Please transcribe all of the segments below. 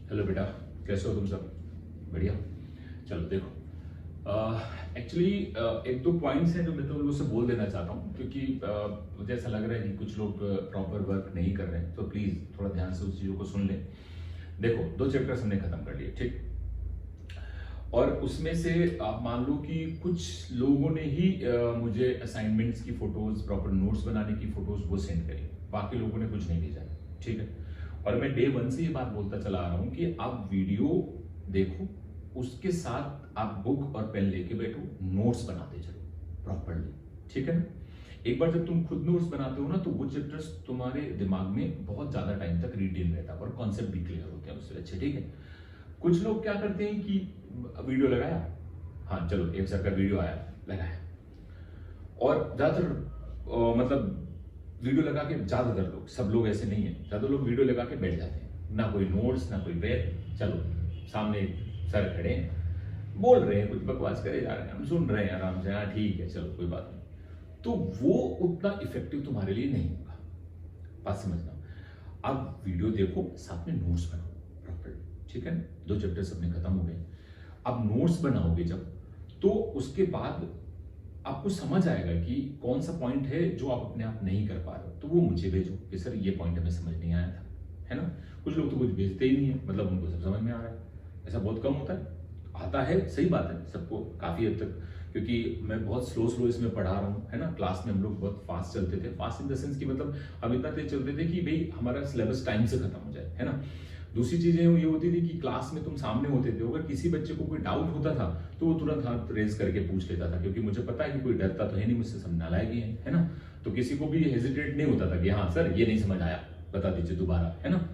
Hello बेटा, कैसे हो तुम सब? बढ़िया। चलो देखो, एक्चुअली एक दो पॉइंट्स हैं जो मैं तुम लोगों से बोल देना चाहता हूँ, क्योंकि मुझे ऐसा लग रहा है कि कुछ लोग प्रॉपर वर्क नहीं कर रहे हैं, तो प्लीज थोड़ा ध्यान से उस चीजों को सुन लें। देखो, 2 चैप्टर्स हमने खत्म कर लिए, ठीक। और उसमें से आप मान लो कि कुछ लोगों ने ही मुझे असाइनमेंट्स की फोटोज, प्रॉपर नोट्स बनाने की फोटोज वो सेंड करी, बाकी लोगों ने कुछ नहीं भेजा, ठीक है। और मैं डे 1 से ये बात बोलता चला आ रहा हूं कि आप वीडियो देखो, उसके साथ आप बुक और पेन लेके बैठो, नोट्स बनाते चलो प्रॉपरली, ठीक है ना। एक बार जब तुम खुद नोट्स बनाते हो ना, तो वो चैप्टर्स तुम्हारे दिमाग में बहुत ज्यादा टाइम तक रीटेन रहता है और कॉन्सेप्ट भी क्लियर होते हैं उससे अच्छे, ठीक है। कुछ लोग क्या करते हैं कि वीडियो लगाया, हाँ चलो एक सर का वीडियो आया, लगाया, और ज्यादातर मतलब वीडियो लगा के, ज्यादातर लोग, सब लोग ऐसे नहीं है, ज्यादा लोग वीडियो लगा के बैठ जाते हैं, ना कोई नोट्स ना कोई पेन। चलो सामने सर खड़े हैं, बोल रहे हैं, कुछ बकवास करे जा रहे हैं, हम सुन रहे हैं आराम से, हाँ ठीक है चलो कोई बात नहीं। तो वो उतना इफेक्टिव तुम्हारे लिए नहीं होगा, बात समझना। अब वीडियो देखो, साथ में नोट्स बनाओ प्रॉपर, ठीक है। 2 चैप्टर्स अपने खत्म हो गए। अब नोट्स बनाओगे जब, तो उसके बाद आपको समझ आएगा कि कौन सा पॉइंट है जो आप अपने आप नहीं कर पा रहे हो, तो वो मुझे भेजो कि सर ये पॉइंट हमें समझ नहीं आया था, है ना। कुछ लोग तो कुछ भेजते ही नहीं है, मतलब उनको सब समझ में आ रहा है, ऐसा बहुत कम होता है। आता है, सही बात है, सबको काफी हद तक, क्योंकि मैं बहुत स्लो स्लो इसमें पढ़ा रहा हूँ, है ना। क्लास में हम लोग बहुत फास्ट चलते थे, फास्ट इन द सेंस कि मतलब हम इतना तेज चलते थे कि भाई हमारा सिलेबस टाइम से खत्म हो जाए, है ना। दूसरी चीजें ये होती थी कि क्लास में तुम सामने होते थे, अगर किसी बच्चे को कोई डाउट होता था तो वो तुरंत हाथ रेज करके पूछ लेता था, क्योंकि मुझे पता है कि कोई डरता तो है नहीं मुझसे, सब नालायक ही है ना। तो किसी को भी हेजिटेट नहीं होता था कि हाँ सर ये नहीं समझ आया, बता दीजिए दोबारा, है ना।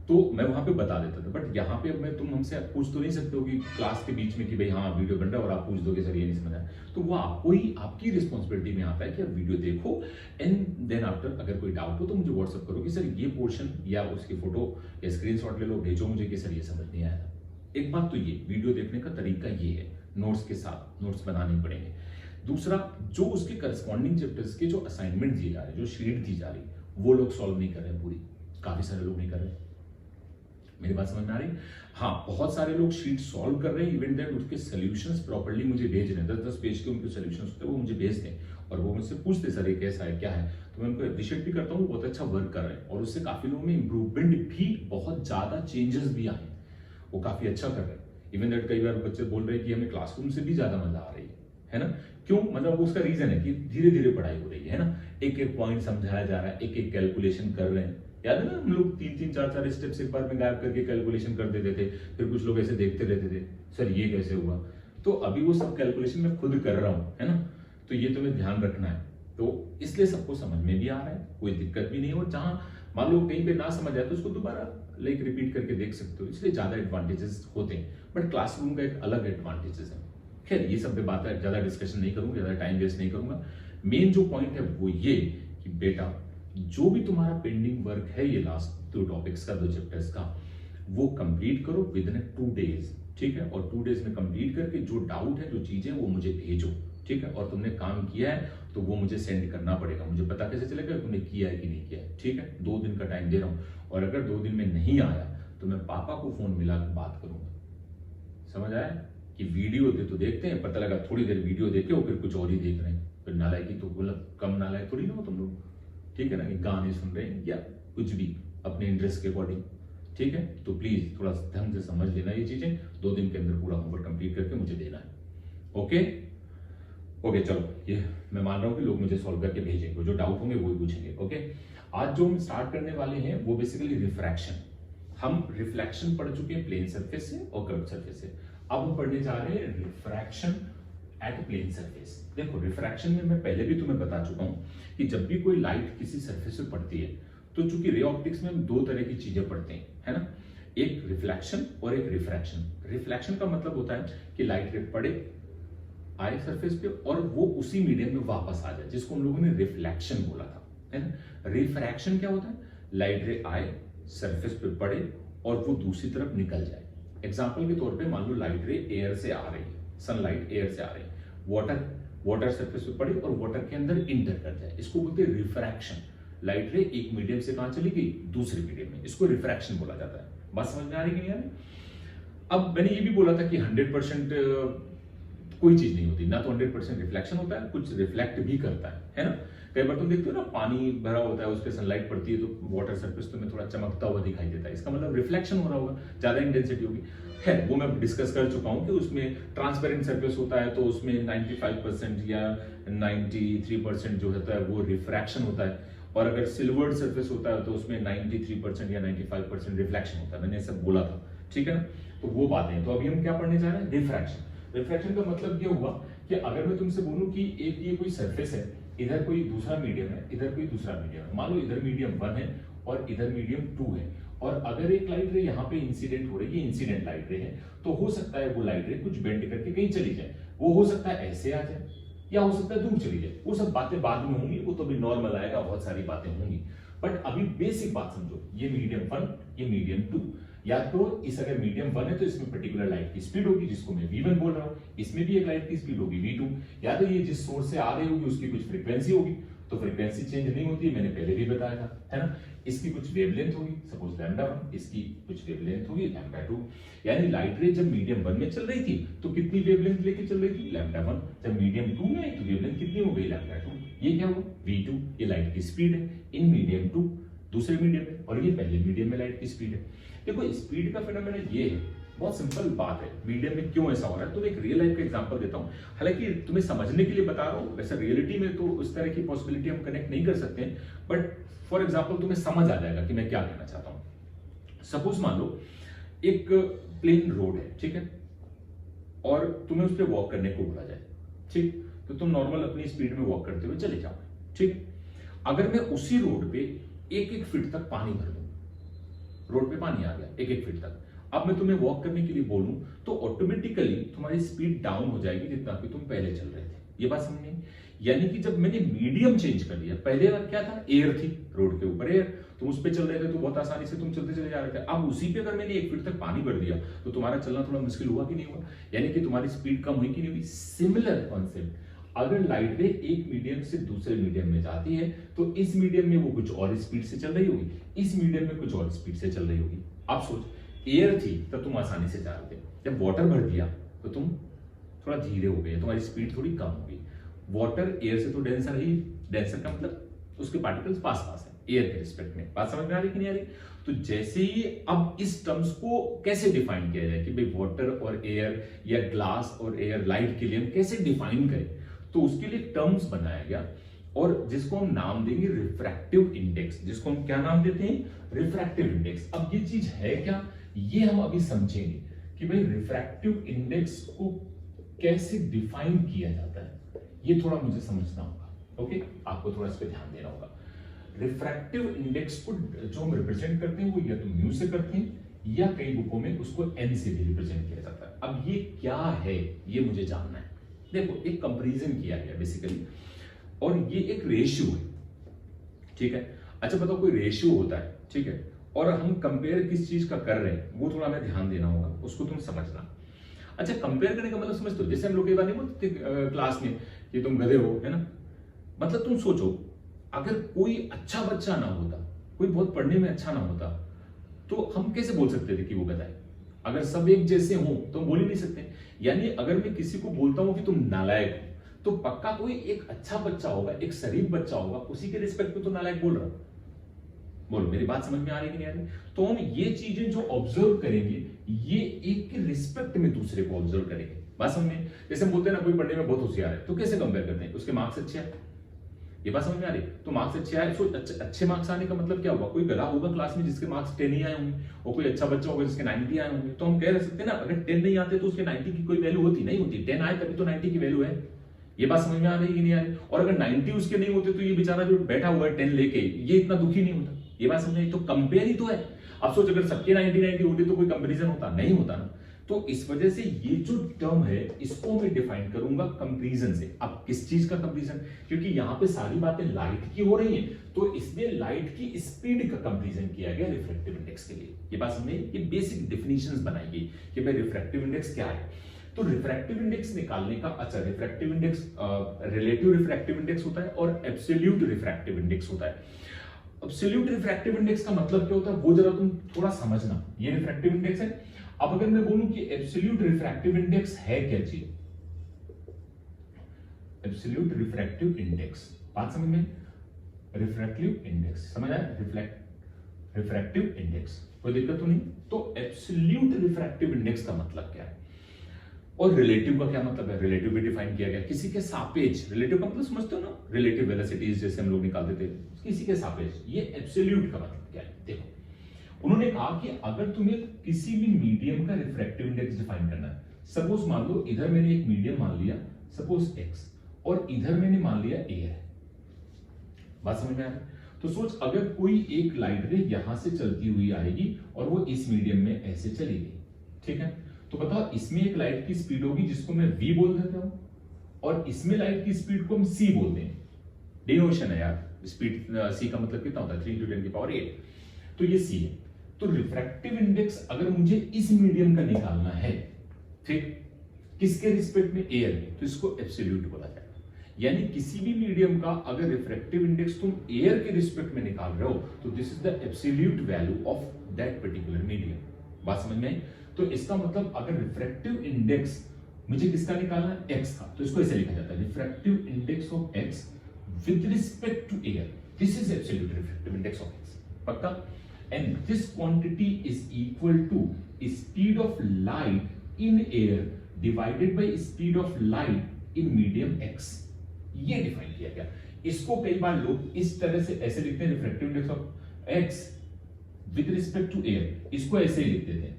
तो मैं वहां पे बता देता था। बट यहाँ पे मैं, तुम हमसे पूछ तो नहीं सकते हो कि क्लास के बीच में कि भाई हाँ वीडियो बन रहा है और आप पूछ दोगे सर ये नहीं समझ आया। तो वो आपको ही, आपकी रिस्पॉन्सिबिलिटी में आता है कि आप वीडियो देखो, एंड देन आफ्टर अगर कोई डाउट हो तो मुझे व्हाट्सअप करो कि सर ये पोर्शन, या उसकी फोटो या स्क्रीनशॉट ले लो, भेजो मुझे कि सर ये समझ नहीं आया था। एक बात तो ये, वीडियो देखने का तरीका ये है, नोट्स के साथ नोट्स बनाने पड़ेंगे। दूसरा, जो उसके करस्पॉन्डिंग चैप्टर्स के जो असाइनमेंट दिए जा रहे हैं, जो शीट दी जा रही, वो लोग सॉल्व नहीं कर रहे पूरी, काफी सारे लोग नहीं कर रहे। मेरी बात समझ में आ रही? हाँ, बहुत सारे लोग शीट सॉल्व कर रहे हैं, इवन दैट उसके सॉल्यूशंस प्रॉपर्ली मुझे भेज रहे हैं, 10-10 पेज के उनके सॉल्यूशंस होते हैं, वो मुझे भेजते हैं और वो मुझसे पूछते सर ये कैसा है, क्या है। तो मैं उनको अप्रिशिएट भी करता हूँ, बहुत अच्छा वर्क कर रहे हैं, और उससे काफी लोगों में इंप्रूवमेंट भी, बहुत ज्यादा चेंजेस भी आए, वो काफी अच्छा कर रहे हैं। इवन दैट कई बार बच्चे बोल रहे हैं कि हमें क्लासरूम से भी ज्यादा मजा आ रही है ना। क्यों? मतलब उसका रीजन है कि धीरे धीरे पढ़ाई हो रही है ना, एक एक पॉइंट समझाया जा रहा है, एक एक कैलकुलेशन कर रहे हैं। याद है ना, हम लोग 3-3, 4-4 स्टेप्स एक बार में गायब करके कैलकुलेशन कर देते थे, फिर कुछ लोग ऐसे देखते रहते थे, सर ये कैसे हुआ। तो अभी वो सब कैलकुलेशन मैं खुद कर रहा हूं, है ना। तो ये तुम्हें ध्यान रखना है, तो इसलिए सबको समझ में भी आ रहा है, कोई दिक्कत भी नहीं हो। जहां मान लो कहीं पे ना समझ आए तो उसको दोबारा लाइक रिपीट करके देख सकते हो, इसलिए ज्यादा एडवांटेजेस होते हैं। बट क्लासरूम का एक अलग एडवांटेजेस है। खैर ये सब पे बात है, ज्यादा डिस्कशन नहीं करूंगा, ज्यादा टाइम वेस्ट नहीं करूंगा। मेन जो पॉइंट है वो ये कि बेटा, जो भी तुम्हारा पेंडिंग वर्क है ये लास्ट 2 टॉपिक्स का, 2 चैप्टर्स का, वो कंप्लीट करो विद इन 2 डेज, ठीक है। और 2 डेज में कंप्लीट करके जो डाउट है, जो चीजें, वो मुझे भेजो, ठीक है। और तुमने काम किया है तो वो मुझे सेंड करना पड़ेगा, मुझे पता कैसे चलेगा तुमने किया है कि नहीं किया है, ठीक है। 2 दिन का टाइम दे रहा हूं, और अगर 2 दिन में नहीं आया तो मैं पापा को फोन मिला के बात करूंगा। समझ आया कि वीडियो दे तो देखते हैं, पता लगा थोड़ी देर वीडियो देखे हो फिर कुछ और ही देख रहे हैं, फिर नालायकी तो मतलब कम नालायक थोड़ी ना हो तुम लोग, ठीक है ना, कि गाने सुन रहे हैं या कुछ भी अपने इंटरेस्ट के अकॉर्डिंग, ठीक है। तो प्लीज थोड़ा ढंग से समझ लेना ये चीजें, 2 दिन के अंदर पूरा होमवर्क कंप्लीट करके मुझे देना है। ओके ओके, चलो ये मैं मान रहा हूं कि लोग मुझे सॉल्व करके भेजेंगे, जो डाउट होंगे वो ही पूछेंगे। ओके, आज जो हम स्टार्ट करने वाले हैं वो बेसिकली रिफ्रैक्शन। हम रिफ्लेक्शन पढ़ चुके हैं प्लेन सरफेस से और कर्व सरफेस से, अब हम पढ़ने जा रहे हैं रिफ्रैक्शन एट प्लेन सरफेस। देखो, रिफ्रैक्शन में मैं पहले भी तुम्हें बता चुका हूं कि जब भी कोई लाइट किसी सरफेस पे पड़ती है, तो चूंकि रे ऑप्टिक्स में हम 2 तरह की चीजें पढ़ते हैं, है ना, एक रिफ्लेक्शन और एक रिफ्रैक्शन। रिफ्लेक्शन का मतलब होता है कि लाइट रे पड़े, आए सरफेस पे, और वो उसी मीडियम में वापस आ जाए, जिसको हम लोगों ने रिफ्लेक्शन बोला था, है ना। रिफ्रैक्शन क्या होता है? लाइट रे आए, सरफेस पे पड़े, और वो दूसरी तरफ निकल जाए। एग्जाम्पल के तौर पे मान लो लाइट रे एयर से आ रही है, सनलाइट एयर से आ रही है, वाटर सरफेस पे पड़ी और वाटर के अंदर इंटर कर जाए, इसको बोलते हैं रिफ्रैक्शन। लाइट रे एक मीडियम से कहां चली गई? दूसरे मीडियम में, इसको रिफ्रैक्शन बोला जाता है। बात समझ में आ रही कि नहीं आ रही? अब मैंने ये भी बोला था कि 100% कोई चीज नहीं होती, ना तो 100% रिफ्लेक्शन होता है, कुछ रिफ्लेक्ट भी करता है ना। कई बार तुम देखते हो ना, पानी भरा होता है, उस पर सनलाइट पड़ती है तो वाटर सरफेस तुम्हें थोड़ा चमकता हुआ दिखाई देता है, इसका मतलब रिफ्लेक्शन हो रहा होगा, ज्यादा इंटेंसिटी होगी। है वो मैं डिस्कस कर चुका हूं कि उसमें ट्रांसपेरेंट सरफेस होता है तो उसमें 95% या 93% जो होता है वो रिफ्रैक्शन होता है, और अगर सिल्वर्ड सरफेस होता है तो उसमें 93% या 95% रिफ्लेक्शन होता है। मैंने सब बोला था, ठीक है ना। तो वो बातें हैं। तो अभी हम क्या पढ़ने जा रहे हैं? रिफ्रैक्शन। रिफ्रैक्शन का मतलब ये हुआ कि अगर मैं तुमसे बोलूं कि एक ये कोई सरफेस है, इधर कोई दूसरा मीडियम है, इधर कोई दूसरा मीडियम है, मान लो इधर मीडियम 1 है और इधर मीडियम 2 है, और अगर एक लाइट रे यहाँ पे इंसिडेंट हो रही है, इंसिडेंट लाइट रे है, तो हो सकता है वो लाइट रे कुछ बेंड करके कहीं चली जाए, वो हो सकता है ऐसे आ जाए या हो सकता है दूर चली जाए, वो सब बातें बाद में होंगी, वो तो भी नॉर्मल आएगा, बहुत सारी बातें होंगी। बट अभी बेसिक बात समझो, ये मीडियम 1, ये मीडियम 2। याद करो, इस अगर मीडियम 1 है तो इसमें पर्टिकुलर लाइट की स्पीड होगी जिसको मैं v1 बोल रहा हूं, इसमें भी एक लाइट की स्पीड होगी v2। याद है, ये जिस सोर्स से आ रही होगी उसकी कुछ फ्रीक्वेंसी होगी, तो फ्रीक्वेंसी चेंज नहीं होती, मैंने पहले भी बताया था, है ना। इसकी कुछ वेवलेंथ होगी, सपोज λ1, इसकी कुछ वेवलेंथ होगी λ2। यानी लाइट रे जब मीडियम 1 में चल रही थी तो कितनी वेवलेंथ लेके चल रही थी? λ1। जब मीडियम 2 में आई तो वेवलेंथ कितनी हो गई? λ2। ये क्या हुआ? v2। ये लाइट की स्पीड है इन मीडियम 2, दूसरे मीडियम में, और ये पहले मीडियम में लाइट की स्पीड है। देखो स्पीड का फिनोमेना ये है, बहुत सिंपल बात है, मीडियम में क्यों ऐसा हो रहा है। तो एक रियल लाइफ का एग्जांपल देता हूं, हालांकि तुम्हें समझने के लिए बता रहा हूं, वैसे रियलिटी में तो उस तरह की पॉसिबिलिटी हम कनेक्ट नहीं कर सकते हैं, बट फॉर एग्जांपल तुम्हें समझ आ जाएगा कि मैं क्या कहना चाहता हूं। सपोज मान लो एक प्लेन रोड है, ठीक है, और तुम्हें उस पर वॉक करने को बोला जाए, ठीक, तो तुम नॉर्मल अपनी स्पीड में वॉक करते हुए चले जाओ, ठीक। अगर मैं उसी रोड पे 1-1 फीट तक पानी भर दूं, रोड पे पानी आ गया 1-1 फीट तक, अब मैं तुम्हें वॉक करने के लिए बोलूं तो ऑटोमेटिकली तुम्हारी स्पीड डाउन हो जाएगी जितना कि तुम पहले चल रहे थे। ये बात समझ में? यानी कि जब मैंने मीडियम चेंज कर दिया, पहले क्या था? एयर थी, रोड के ऊपर एयर, तुम उस पे चल रहे थे तो बहुत आसानी से तुम चलते चले जा रहे थे। अब उसी पे अगर मैंने 1 फीट तक पानी भर दिया तो तुम्हारा चलना थोड़ा मुश्किल हुआ कि नहीं हुआ? यानी कि तुम्हारी स्पीड कम हुई कि नहीं हुई? सिमिलर कॉन्सेप्ट, अगर लाइट रे एक मीडियम से दूसरे मीडियम में जाती है तो इस मीडियम में वो कुछ और स्पीड से चल रही होगी, इस मीडियम में कुछ और स्पीड से चल रही होगी। आप सोच, एयर थी तब तुम आसानी से जा रहे थे, जब वाटर भर दिया तो तुम थोड़ा धीरे हो गए, तुम्हारी स्पीड थोड़ी कम हो गई। वाटर एयर से तो डेंसर ही, डेंसर का मतलब उसके पार्टिकल्स पास पास है एयर के रिस्पेक्ट में। बात समझ में आ रही कि नहीं आ रही? तो जैसे ही अब इस टर्म्स को कैसे डिफाइन किया जाए कि भाई वाटर और एयर या ग्लास और एयर, लाइट के लिए हम कैसे डिफाइन करें, तो उसके लिए टर्म्स बनाया गया और जिसको हम नाम देंगे रिफ्रैक्टिव इंडेक्स। जिसको हम क्या नाम देते हैं? Refractive index. अब ये चीज है क्या, ये हम अभी समझेंगे कि भाई रिफ्रैक्टिव इंडेक्स को कैसे डिफाइन किया जाता है, ये थोड़ा मुझे समझना होगा। ओके, आपको थोड़ा इस पे ध्यान देना होगा। रिफ्रैक्टिव इंडेक्स को जो हम रिप्रेजेंट करते हैं वो या तो म्यू से करते हैं या कई बुकों में उसको एन से भी रिप्रेजेंट किया जाता है। अब ये क्या है ये मुझे जानना है। देखो, एक कंपैरिजन किया गया बेसिकली, और ये एक रेशियो है, ठीक है। अच्छा बताओ, कोई रेशियो होता है, ठीक है, और हम कंपेयर किस चीज का कर रहे हैं वो थोड़ा हमें ध्यान देना होगा, उसको तुम समझना। अच्छा, कंपेयर करने का मतलब समझते हो? जैसे हम लोग कई बार नहीं बोलते क्लास में कि तुम गधे हो, है ना। मतलब तुम सोचो, अगर कोई अच्छा बच्चा ना होता, कोई बहुत पढ़ने में अच्छा ना होता, तो हम कैसे बोल सकते थे कि वो गधा है? अगर सब एक जैसे हो तो हम बोल ही नहीं सकते। यानी अगर मैं किसी को बोलता हूं कि तुम नालायक हो, तो पक्का कोई एक अच्छा बच्चा होगा, एक शरीफ बच्चा होगा, उसी के रिस्पेक्ट में तो नालायक बोल रहा हूं। बोलो, मेरी बात समझ में आ रही कि नहीं आ रही? तो हम ये चीजें जो ऑब्जर्व करेंगे, ये एक के रिस्पेक्ट में दूसरे को ऑब्जर्व करेंगे। बात समझ में? जैसे हम बोलते हैं ना, कोई पढ़ने में बहुत होशियार है, तो कैसे कंपेयर करते हैं? उसके मार्क्स अच्छे हैं, ये बात समझ में आ रही? तो मार्क्स अच्छे आए, तो अच्छे मार्क्स आने का मतलब क्या होगा? कोई गधा होगा क्लास में जिसके मार्क्स 10 ही आए होंगे, और कोई अच्छा बच्चा होगा जिसके 90 आए होंगे। तो हम कह सकते हैं ना, अगर 10 नहीं आते तो उसके 90 की कोई वैल्यू होती नहीं होती। 10 आए तभी तो 90 की वैल्यू है। ये बात समझ में आ रही कि नहीं आ रही? और अगर 90 उसके नहीं होते तो ये बेचारा जो बैठा हुआ है 10 लेके, ये इतना दुखी नहीं होता। ये बात समझ में? तो कंपेयर ही तो है। अब सोच, अगर सबके 90 होते तो कोई कंपैरिजन होता? नहीं होता ना। तो इस वजह से ये जो टर्म है इसको मैं डिफाइन करूंगा कंपैरिजन से। अब किस चीज का कंपैरिजन? क्योंकि यहां पे सारी बातें लाइट की हो रही हैं, तो इसमें लाइट की स्पीड का कंपैरिजन किया गया रिफ्रैक्टिव इंडेक्स के लिए। ये बात समझे? ये बेसिक डेफिनेशंस बनाई गई कि भाई रिफ्रैक्टिव इंडेक्स क्या है। तो रिफ्रैक्टिव इंडेक्स निकालने का, अच्छा, refractive index relative refractive index होता है और एब्सोल्यूट रिफ्रैक्टिव इंडेक्स होता है। एब्सोल्यूट रिफ्रैक्टिव इंडेक्स का मतलब क्या होता है वो जरा तुम थोड़ा समझना। ये रिफ्रैक्टिव इंडेक्स है। अब अगर मैं बोलूं कि एब्सोल्यूट रिफ्रैक्टिव इंडेक्स है क्या चीज, एब्सोल्यूट रिफ्रैक्टिव इंडेक्स, बात समझ में, रिफ्रैक्टिव इंडेक्स समझ आया, रिफ्रैक्टिव इंडेक्स कोई दिक्कत तो नहीं। तो एब्सोल्यूट रिफ्रैक्टिव इंडेक्स का मतलब क्या है और रिलेटिव का क्या मतलब है, रिलेटिव भी डिफाइन किया गया, किसी के सापेक्ष, रिलेटिव का मतलब समझते हो ना, रिलेटिव वेलोसिटीज जैसे हम लोग निकालते थे, किसी के सापेक्ष। ये एब्सोल्यूट का मतलब क्या है, देखो उन्होंने कहा कि अगर तुम्हें किसी भी मीडियम का रिफ्रैक्टिव इंडेक्स डिफाइन करना है, सपोज मान लो इधर मैंने एक मीडियम मान लिया सपोज x और इधर मैंने मान लिया एयर, बात समझ में आ रही। तो सोच अगर कोई एक लाइट रे यहां से चलती हुई आएगी और वो इस मीडियम में ऐसे चलेगी, ठीक है, तो बताओ इसमें एक लाइट की स्पीड होगी जिसको मैं v बोल देता हूं और इसमें लाइट की स्पीड को हम c बोलते हैं, डिनोशन है यार, स्पीड c का मतलब कितना होता है 3 × 10⁸, तो ये c है। तो रिफ्रैक्टिव इंडेक्स अगर मुझे इस मीडियम का निकालना है, ठीक, किसके रिस्पेक्ट में, एयर में, तो इसको एब्सोल्यूट बोला जाएगा। यानी किसी भी मीडियम का अगर रिफ्रैक्टिव इंडेक्स तुम एयर के रिस्पेक्ट में निकाल रहे हो तो this is the absolute value of that particular medium, बात समझ में। तो इसका मतलब अगर रिफ्रैक्टिव इंडेक्स मुझे किसका निकालना है, x का, तो इसको ऐसे लिखा जाता है refractive index of x with respect to air, this is absolute refractive index of x, पक्का। And this quantity is equal to speed of light in air divided by speed of light in medium x, ये define किया गया। इसको कई बार लोग इस तरह से ऐसे लिखते हैं refractive index of x with respect to air, इसको ऐसे ही लिख देते हैं।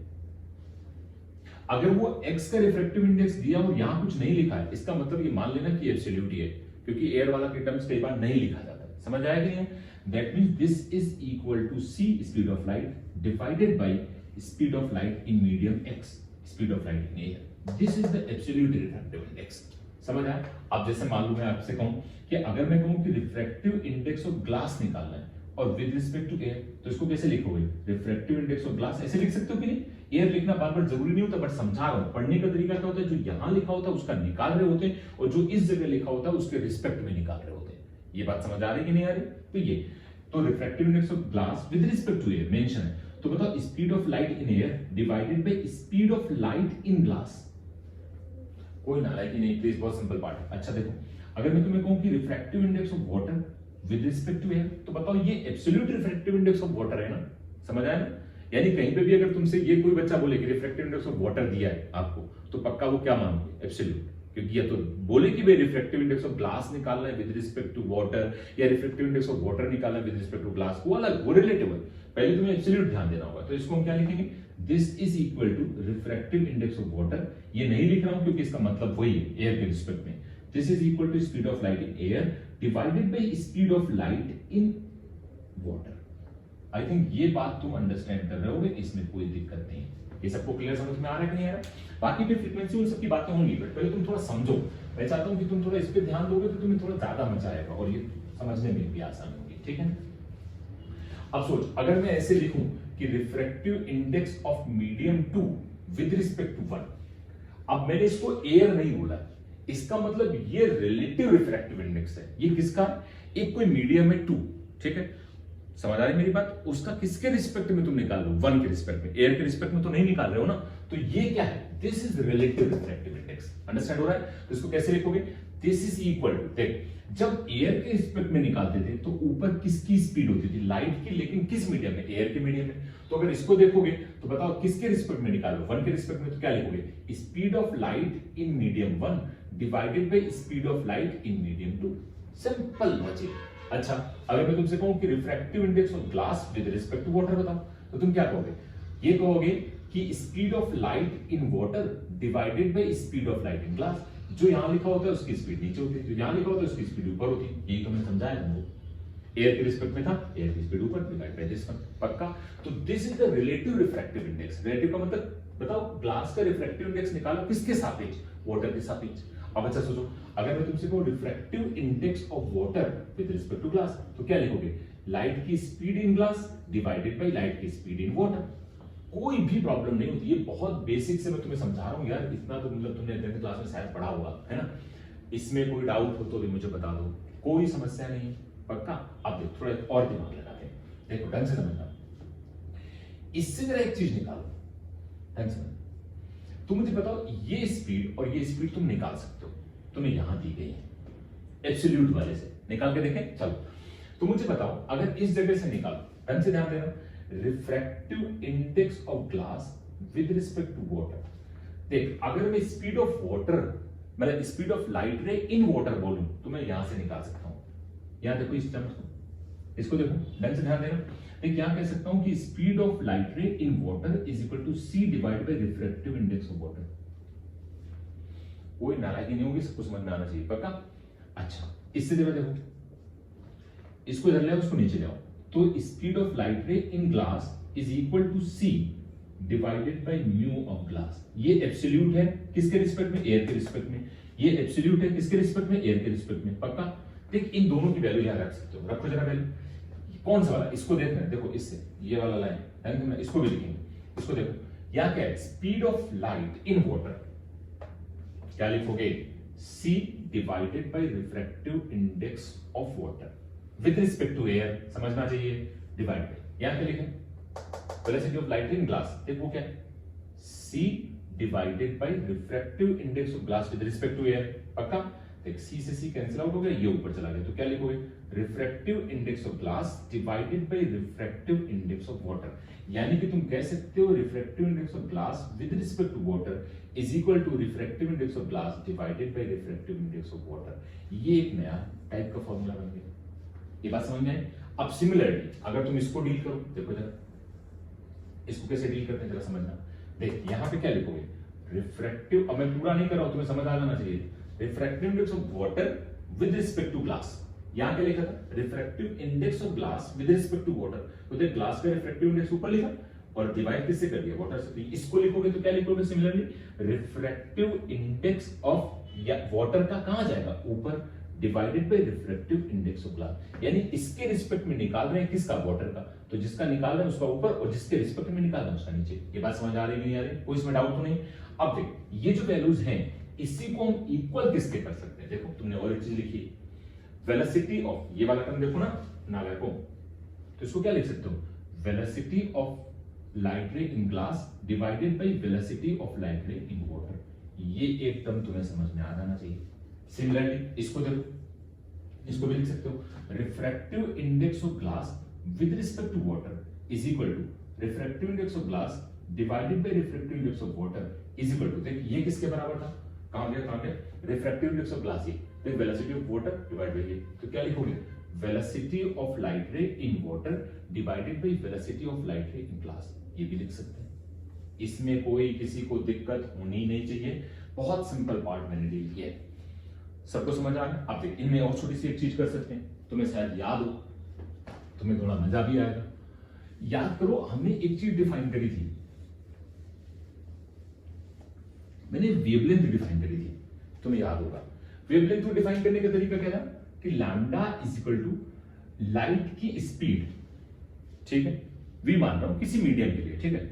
अगर वो x का रिफ्रैक्टिव इंडेक्स दिया और यहां कुछ नहीं लिखा है, इसका मतलब ये मान लेना कि एब्सोल्यूट है, क्योंकि एयर वाला के टर्म्स कई बार नहीं लिखा जाता है, समझ आया कि नहीं। That means this is equal to c speed of light divided by speed of light in medium x, speed of light in air, this is the absolute refractive index, समझ आया। अब जैसे मान लो मैं आपसे कहूं कि अगर मैं कहूं कि रिफ्रैक्टिव इंडेक्स ऑफ ग्लास निकालना है और विद रिस्पेक्ट टू एयर, तो इसको कैसे लिखोगे, रिफ्रैक्टिव इंडेक्स ऑफ ग्लास ऐसे लिख सकते हो कि नहीं। एयर लिखना बार बार जरूरी नहीं होता, बट समझा रहा हूं, पढ़ने का तरीका क्या होता है, जो यहां लिखा होता है उसका निकाल रहे होते हैं और जो इस जगह लिखा होता है उसके रिस्पेक्ट में निकाल रहे होते हैं। ये बात समझ आ रही कि नहीं आ रही। तो ये तो refractive index of glass with respect to air mention है, तो बताओ speed of light in air divided by speed of light in glass. कोई नालायकी नहीं, प्लीज, बहुत सिंपल पार्ट है। अच्छा देखो, अगर मैं तुम्हें कहूं कि refractive index of water with respect to air, तो बताओ ये absolute refractive index of water है ना, समझ आया ना। यानी कहीं पे भी अगर तुमसे ये कोई बच्चा बोले कि रिफ्रैक्टिव इंडेक्स ऑफ वाटर दिया है आपको, तो पक्का वो क्या मानोगे, एब्सोल्यूट, क्योंकि या तो बोले कि भाई रिफ्रैक्टिव इंडेक्स ऑफ ग्लास निकालना है विद रिस्पेक्ट टू वाटर, या रिफ्रैक्टिव इंडेक्स ऑफ वाटर निकालना है विद रिस्पेक्ट टू ग्लास, वो अलग, वो रिलेटिव है, पहले तुम्हें एब्सोल्यूट ध्यान देना होगा। तो इसको हम क्या लिखेंगे, this is equal to refractive index of water, ये नहीं लिख रहा हूं क्योंकि इसका मतलब वही है एयर के रिस्पेक्ट में, this is equal to speed of light in air divided by speed of light in water. I think ये बात तुम अंडरस्टैंड कर रहे होगे, इसमें कोई दिक्कत नहीं है, ये सबको क्लियर समझ में आ रहा है कि नहीं आ रहा। बाकी फिर फ्रीक्वेंसी उन सबकी बातें होंगी, बट पहले तुम थोड़ा समझो। मैं चाहता हूं कि तुम थोड़ा इस पे ध्यान दोगे तो तुम्हें थोड़ा ज्यादा मजा आएगा और ये समझने में भी आसान होगी, ठीक है। अब सोच, अगर मैं ऐसे लिखूं कि refractive index of medium 2 with respect to 1, अब मैंने इसको एयर नहीं बोला, इसका मतलब ये रिलेटिव रिफ्रैक्टिव इंडेक्स है। ये किसका, एक कोई मीडियम है 2, ठीक है, समझ आ रही मेरी बात। उसका किसके रिस्पेक्ट में तुम निकाल रहे हो, 1 के रिस्पेक्ट में, एयर के रिस्पेक्ट में तो नहीं निकाल रहे हो ना। तो ये क्या है, this is relative refractive index, understand हो रहा है। तो इसको कैसे लिखोगे, दिस इज इक्वल टू, देख जब एयर के रिस्पेक्ट में निकालते थे तो ऊपर किसकी स्पीड होती थी, लाइट की, लेकिन किस मीडियम में, एयर के मीडियम में। तो अगर इसको देखोगे तो बताओ किसके रिस्पेक्ट में निकालो, 1 के रिस्पेक्ट में, तो क्या लिखोगे, speed of light in medium 1 divided by speed of light in medium 2, simple logic. अच्छा, अगर मैं तुमसे कहूं कि refractive index of glass with respect to water बताओ, तो तुम क्या कहोगे, ये कहोगे कि speed of light in water divided by speed of light in glass. जो यहां लिखा होता है उसकी स्पीड नीचे होती है, जो यहां लिखा होता है उसकी स्पीड ऊपर होती है। यही तो मैंने समझाया तुमको, एयर के रिस्पेक्ट में था, एयर की स्पीड ऊपर डिवाइड बाय दिस वन, पक्का। तो this is the relative refractive index. Relative का मतलब बताओ ग्लास का रिफ्रैक्टिव इंडेक्स निकालो किसके सापेक्ष, वाटर के सापेक्ष। अब अच्छा सोचो, अगर मैं तुमसे कहूं refractive index of water with respect to glass, तो क्या लिखोगे, लाइट की speed in glass divided by light की स्पीड इन वाटर। कोई भी प्रॉब्लम नहीं होती, ये बहुत बेसिक से मैं तुम्हें समझा रहा हूं यार, इतना तो मतलब तुमने 10th क्लास में शायद पढ़ा होगा, है ना। इसमें कोई डाउट हो तो भी मुझे बता दो, कोई समस्या नहीं, पक्का। अब देख थोड़ा और दिमाग लगाते हैं। देखो ढंग से समझना, इससे जरा एक चीज निकालो, ढंग से तुम मुझे बताओ, ये स्पीड और ये स्पीड तुम निकाल सकते हो, तुम्हें यहां दी गई है, एब्सोल्यूट वाले से निकाल के देखें। चलो तो मुझे बताओ, अगर इस जगह से निकालो, ढंग से ध्यान देना, refractive index of glass with respect to water. देख, अगर मैं स्पीड ऑफ वाटर मतलब speed of light ray in water बोलूं तो मैं यहां से निकाल सकता हूं। यहां देखो इस टर्म्स को, इसको देखो, ढंग से ध्यान देना। देख क्या कह सकता हूं कि speed of light ray in water is equal to c divide by refractive index of water. कोई नाराजगी नहीं होगी, सबको समझ में आना चाहिए, पक्का? अच्छा, इससे देखो, इसको इधर ले आओ, उसको नीचे ले आओ, तो speed of light ray in glass is equal to c divided by mu of glass. ये एब्सोल्यूट है किसके रिस्पेक्ट में? एयर के रिस्पेक्ट में। ये एब्सोल्यूट है किसके रिस्पेक्ट में? एयर के रिस्पेक्ट में, पक्का? देख इन दोनों की वैल्यू यहां रख सकते हो, रखो जरा वैल्यू। कौन सा वाला? इसको देख रहे हैं, देखो इससे ये वाला लाइन, इसको भी लिखेंगे, इसको देखो, यहां क्या है? Speed of light in water, क्या लिखोगे? C divided by refractive index of water with respect to air, समझना चाहिए, डिवाइड बाय, यहां क्या लिखे? Velocity of light in glass, देखो क्या है? C divided by refractive index of glass with respect to air, पक्का? देख C से C कैंसिल आउट हो गया, ये ऊपर चला गया, तो क्या लिखोगे? Refractive index of glass divided by refractive index of water. यानी कि तुम कह सकते हो refractive index of glass with respect to water is equal to refractive index of glass divided by refractive index of water. ये एक नया type का फॉर्मूला बन गया, ये बात समझ में आई? अब सिमिलरली अगर तुम इसको डील करो, देखो जरा इसको कैसे डील करते हैं जरा समझना। देख यहां पे क्या लिखोगे? रिफ्रैक्टिव, अब मैं पूरा नहीं कर रहा हूं, तुम्हें समझ आ जाना चाहिए, refractive index of water with respect to glass. यहां क्या लिखा था? Refractive index of glass with respect to water, तो देख ग्लास का रिफ्रैक्टिव इंडेक्स ऊपर लिखा और डिवाइड किससे कर दिया? वाटर से। तो इसको लिखोगे तो क्या लिखोगे similarly? Refractive index of water का कहां जाएगा? ऊपर, divided by refractive index of glass. यानी इसके रिस्पेक्ट में निकाल रहे हैं किसका? वाटर का, तो जिसका निकाल रहे हैं उसका ऊपर और जिसके रिस्पेक्ट में निकाल रहे हैं उसका नीचे। ये बात समझ आ रही नहीं आ रही? कोई इसमें डाउट तो नहीं? अब देख, ये जो वैल्यूज हैं इसी को हम इक्वल किसके कर सकते हैं? देखो तुमने और एक चीज लिखी, वेलोसिटी ऑफ, ये वाला टर्म देखो ना नाला को, तो इसको क्या लिख सकते हो? Velocity of light ray in glass divided by velocity of light ray in water. ये एक टर्म तुम्हें समझ में आ जाना चाहिए। सिमिलरली इसको देखो, इसको भी लिख सकते हो, refractive index of glass with respect to water is equal to refractive index of glass divided by refractive index of water is equal to, देख ये किसके बराबर था? कहां गया? रिफ्रैक्टिव इंडेक्स ऑफ ग्लास, ये velocity of water divide by ये, तो क्या लिखोगे? Velocity of light ray in water divided by velocity of light ray in glass. ये भी लिख सकते हैं, इसमें कोई किसी को दिक्कत होनी नहीं चाहिए, बहुत सिंपल पार्ट मैंने डील किया है, सबको समझ आ गया? अब देख इनमें और छोटी सी एक चीज कर सकते हैं, तुम्हें शायद याद हो, तुम्हें थोड़ा मजा भी आएगा। याद करो, हमने एक चीज डिफाइन करी थी, मैंने वेवलेंथ डिफाइन करी थी, तुम्हें याद होगा। वेवलेंथ को डिफाइन करने का तरीका क्या था? कि lambda is equal to light की स्पीड, ठीक है, वी मान रहा हूं किसी मीडियम के लिए, ठीक है,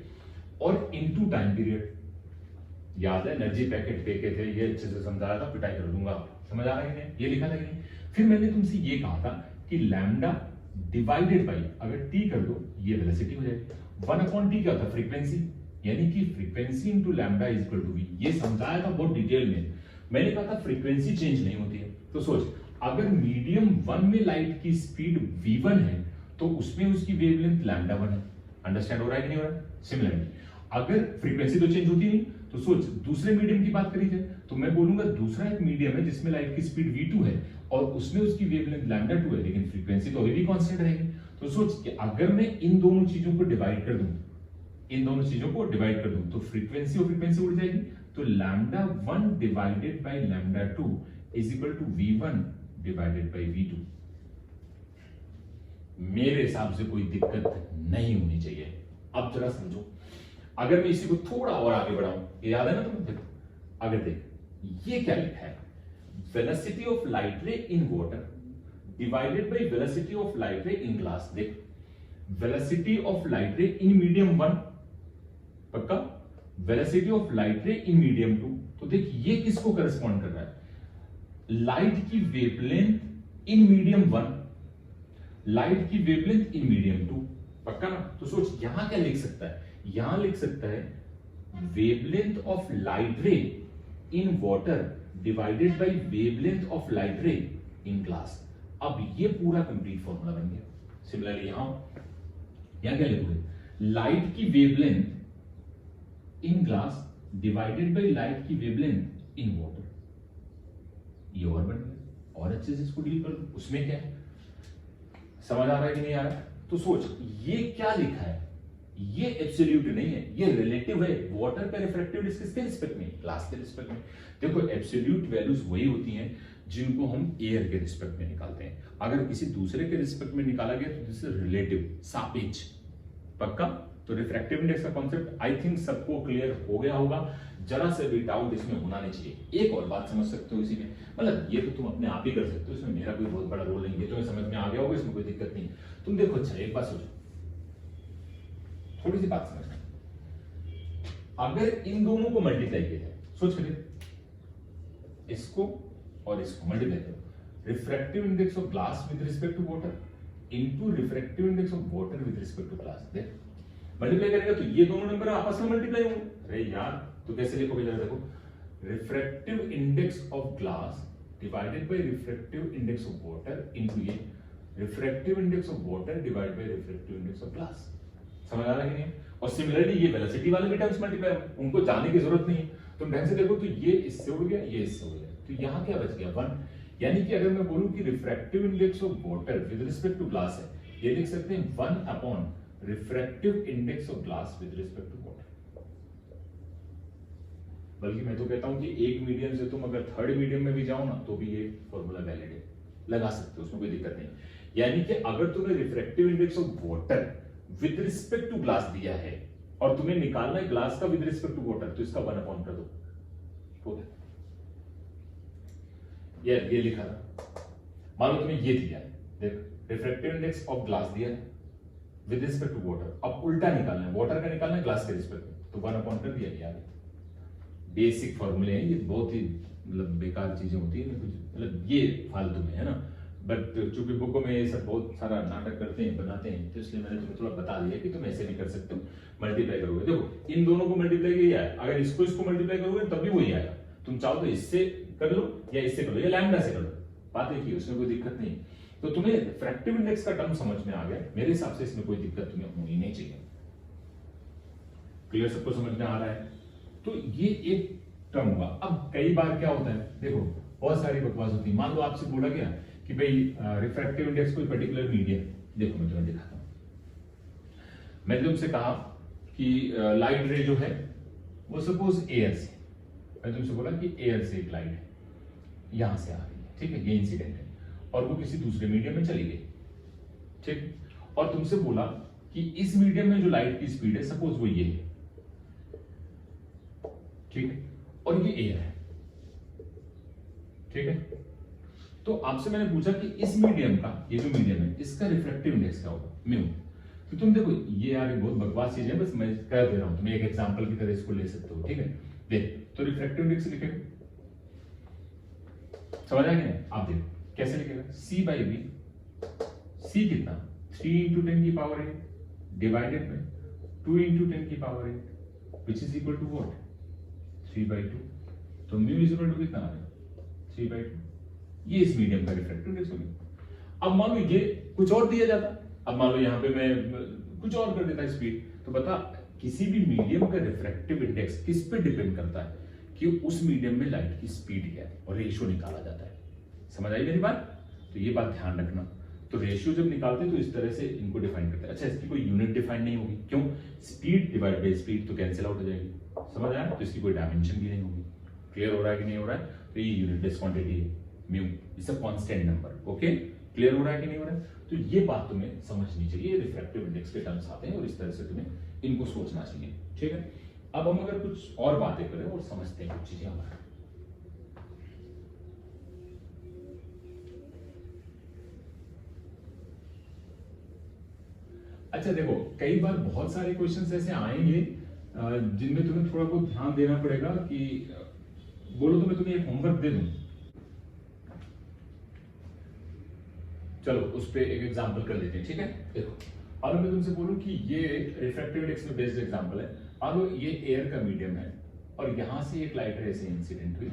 और इनटू टाइम पीरियड। याद है एनर्जी पैकेट पे के थे, ये अच्छे से समझाया था, पिटाई कर दूंगा, समझ आ रहा है? ये लिखा था कि नहीं? फिर मैंने तुमसे ये कहा था कि लैम्डा डिवाइडेड बाई, अगर टी कर दो ये वेलोसिटी हो जाएगी। 1/t क्या होता है? फ्रीक्वेंसी, यानी कि frequency into lambda is equal to v. ये समझाया था बहुत डिटेल में। मैंने कहा था फ्रीक्वेंसी चेंज नहीं होती है, तो सोच अगर मीडियम 1 में लाइट की स्पीड v1 है तो उसमें उसकी वेवलेंथ लैम्डा 1 है। अंडरस्टैंड हो रहा है कि नहीं हो रहा है? सिमिलरली अगर फ्रीक्वेंसी तो चेंज होती नहीं, तो सोच दूसरे मीडियम की बात करी जाए तो मैं बोलूंगा दूसरा एक मीडियम है जिसमें लाइट की स्पीड v2 है और उसमें उसकी वेवलेंथ लैम्डा 2 है, लेकिन फ्रीक्वेंसी तो अभी भी कांस्टेंट रहेगी। तो सोच कि अगर मैं इन दोनों चीजों को डिवाइड कर दूं, इन दोनों चीजों को डिवाइड कर दूं तो फ्रीक्वेंसी और फ्रीक्वेंसी उड़ जाएगी, तो lambda 1 divided by lambda 2 is equal to v1 divided by v2। मेरे हिसाब से कोई दिक्कत नहीं होनी चाहिए। अब जरा समझो, अगर मैं इसी को थोड़ा और आगे बढ़ाऊं, ये याद है ना तुम्हें? अगर देख ये क्या लिखा है, velocity of light ray in water divided by velocity of light ray in glass. देख velocity of light ray in medium 1, पक्का, velocity of light ray in medium 2, तो देख ये किसको करस्पॉन्ड कर रहा है? लाइट की वेवलेंथ इन मीडियम 1, लाइट की वेवलेंथ इन मीडियम 2। पक्का ना? तो सोच यहां क्या लिख सकता है, यहां लिख सकता है wavelength of light ray in water divided bye wavelength of light ray in glass. अब ये पूरा कंप्लीट फॉर्मूला बन गया। सिमिलरली यहां क्या लिखोगे, लाइट की wavelength in glass divided by light की वेवलेंथ इन वाटर। ये और बन गया, और अच्छे से इसको डील कर दो। उसमें क्या है, समझ आ रहा है कि नहीं आ रहा है? तो सोच ये क्या लिखा है, ये एब्सोल्यूट नहीं है, ये रिलेटिव है। वाटर का रिफ्रैक्टिव इंडेक्स किसके रिस्पेक्ट में, ग्लास के रिस्पेक्ट में। देखो एब्सोल्यूट वैल्यूज वही होती हैं जिनको हम एयर के रिस्पेक्ट में निकालते हैं। अगर किसी दूसरे के रिस्पेक्ट में निकाला गया तो दिस इज रिलेटिव, सापेक्ष। पक्का? तो रिफ्रैक्टिव इंडेक्स का कॉन्सेप्ट आई थिंक सबको क्लियर हो गया होगा, जरा से भी डाउट इसमें होना नहीं चाहिए। एक और बात समझ सकते हो इसी में, मतलब ये तो तुम अपने आप ही कर सकते हो, इसमें मेरा कोई बहुत बड़ा रोल नहीं है, तुम्हें समझ में आ गया होगा, इसमें कोई दिक्कत नहीं। तुम देखो, अच्छा एक बात सोचो, थोड़ी सी बात समझना, अगर इन दोनों को मल्टीप्लाई किया जाए, सोच कर इसको और इसको मल्टीप्लाई करो, refractive index of glass with respect to water into refractive index of water with respect to glass. देख मल्टीप्लाई करेगा तो ये दोनों नंबर आपस में मल्टीप्लाई होंगे। अरे यार तो कैसे लिखोगे जरा देखो, refractive index of glass divided by refractive index of water into ये refractive index of water divided by refractive index of glass. समझ आ रहा है कि नहीं? और सिमिलरली ये वेलोसिटी वाले भी टर्म्स मल्टीप्लाई होंगे, उनको जानने की जरूरत नहीं है। तुम ढंग से देखो तो ये इससे उड़ गया, ये इससे उड़ गया, तो यहां क्या बच गया 1। यानी कि अगर मैं बोलूं कि refractive index of water with respect to glass है, ये लिख सकते हैं 1 upon refractive index of glass with respect to water. बल्कि मैं तो कहता हूं कि एक मीडियम से तुम अगर थर्ड मीडियम में भी जाओ ना तो भी ये फॉर्मूला वैलिड है, लगा सकते हो, उसमें कोई दिक्कत नहीं। यानी कि अगर तुम्हें refractive index of water with respect to glass दिया है और तुम्हें निकालना है ग्लास का विद रिस्पेक्ट टू वाटर, तो इसका 1 अपॉन कर दो, हो गया। ये लिखा था, मान लो तुम्हें ये दिया है, देख रिफ्रैक्टिव इंडेक्स ऑफ ग्लास दिया है विद रिस्पेक्ट टू वाटर, अब उल्टा निकालना है, वाटर का निकालना है ग्लास के रिस्पेक्ट में, तो 1 अपॉन कर दिया। यार बेसिक फॉर्मूले हैं, ये बहुत ही मतलब बेकार चीजें होती है, मतलब ये फालतू में है ना, बट चूंकि बुकों में ये सब बहुत सारा नाटक करते हैं, बनाते हैं, तो इसलिए मैंने तुम्हें थोड़ा बता दिया कि तुम ऐसे भी कर सकते हो, मल्टीप्लाई करोगे। देखो इन दोनों को मल्टीप्लाई किया है, अगर इसको मल्टीप्लाई करोगे तब भी वही आएगा। तुम चाहो तो इससे कर लो या इससे कर लो या लैम्डा से कर लो, बात एक ही, उसमें कोई दिक्कत नहीं। तो तुम्हें रिफ्रैक्टिव इंडेक्स का टर्म समझ में आ गया, मेरे हिसाब से इसमें कोई दिक्कत तुम्हें होनी नहीं चाहिए। क्लियर? सबको समझ में आ रहा है? तो ये एक टर्म हुआ। अब कई बार क्या होता है, देखो बहुत सारी बकवास होती है। मान लो आपसे बोला गया कि भाई रिफ्रैक्टिव इंडेक्स कोई पर्टिकुलर मीडियम, देखो मैं तुम्हें दिखाता हूं। मैंने तुमसे कहा कि लाइट रे जो है वो सपोज एयर से, मैं तुमसे बोला कि एयर से एक लाइट है यहां से आ रही है, ठीक है, ये इंसिडेंट है, और वो किसी दूसरे मीडियम में चली गई, ठीक, और तुमसे बोला कि इस मीडियम में जो लाइट की स्पीड है सपोज वो ये है, ठीक है, और ये एयर है, ठीक है। तो आपसे मैंने पूछा कि इस मीडियम का, ये जो मीडियम है इसका रिफ्रैक्टिव इंडेक्स क्या होगा, म्यू। तो तुम देखो ये यार बहुत बकवास चीज है, बस मैं कह दे रहा हूं, तुम एक एग्जांपल की तरह इसको ले सकते हो, ठीक है। देख तो रिफ्रैक्टिव इंडेक्स लिखेगा, समझ आ गया? आप देखो कैसे लिखेगा, C बाई वी, C कितना 3 इंटू 10 की पावर 8 डिवाइडेड बाई 2 इंटू 10 की power 8 which is equal to what 3/2। तो म्यू इज इक्वल टू कितना आ रहा है 3/2। ये इस मीडियम का रिफ्रैक्टिव इंडेक्स हो गया। अब मान लो ये कुछ और दिया जाता, अब मान लो यहां पे मैं कुछ और कर देता स्पीड, तो बता किसी भी मीडियम का रिफ्रैक्टिव इंडेक्स किस पे डिपेंड करता है कि उस मीडियम में लाइट की स्पीड क्या है, और रेशियो निकाला जाता है। समझ आई मेरी बात? तो ये बात ध्यान रखना। तो रेशियो जब निकालते हैं तो इस तरह से इनको डिफाइन करते हैं। अच्छा इसकी कोई यूनिट डिफाइन नहीं होगी, क्यों? स्पीड डिवाइड बाय स्पीड तो कैंसिल आउट हो जाएगी, समझ आया? तो इसकी कोई डायमेंशन भी नहीं होगी। क्लियर हो रहा है कि नहीं हो रहा है? तो ये यूनिट क्वांटिटी है mu, it's a constant number. Okay, clear हो रहा है कि नहीं हो रहा है? तो ये बात तुम्हें समझनी चाहिए, रिफ्रैक्टिव इंडेक्स के टर्म्स आते हैं और इस तरह से तुम्हें इनको सोचना चाहिए, ठीक है। अब हम अगर कुछ और बातें करें और समझते हैं कुछ चीजें हमारा। अच्छा देखो कई बार बहुत सारे क्वेश्चंस ऐसे आएंगे जिनमें तुम्हें थोड़ा बहुत ध्यान देना पड़ेगा कि बोलो तो मैं तुम्हें एक होमवर्क दे दूं, चलो उस पे एक एग्जांपल कर लेते हैं, ठीक है। देखो और मैं तुमसे बोलूं कि ये रिफ्रैक्टिव इंडेक्स में बेस्ड एग्जांपल है, मान लो ये एयर का मीडियम है और यहां से एक लाइट रे ऐसे इंसिडेंट हुई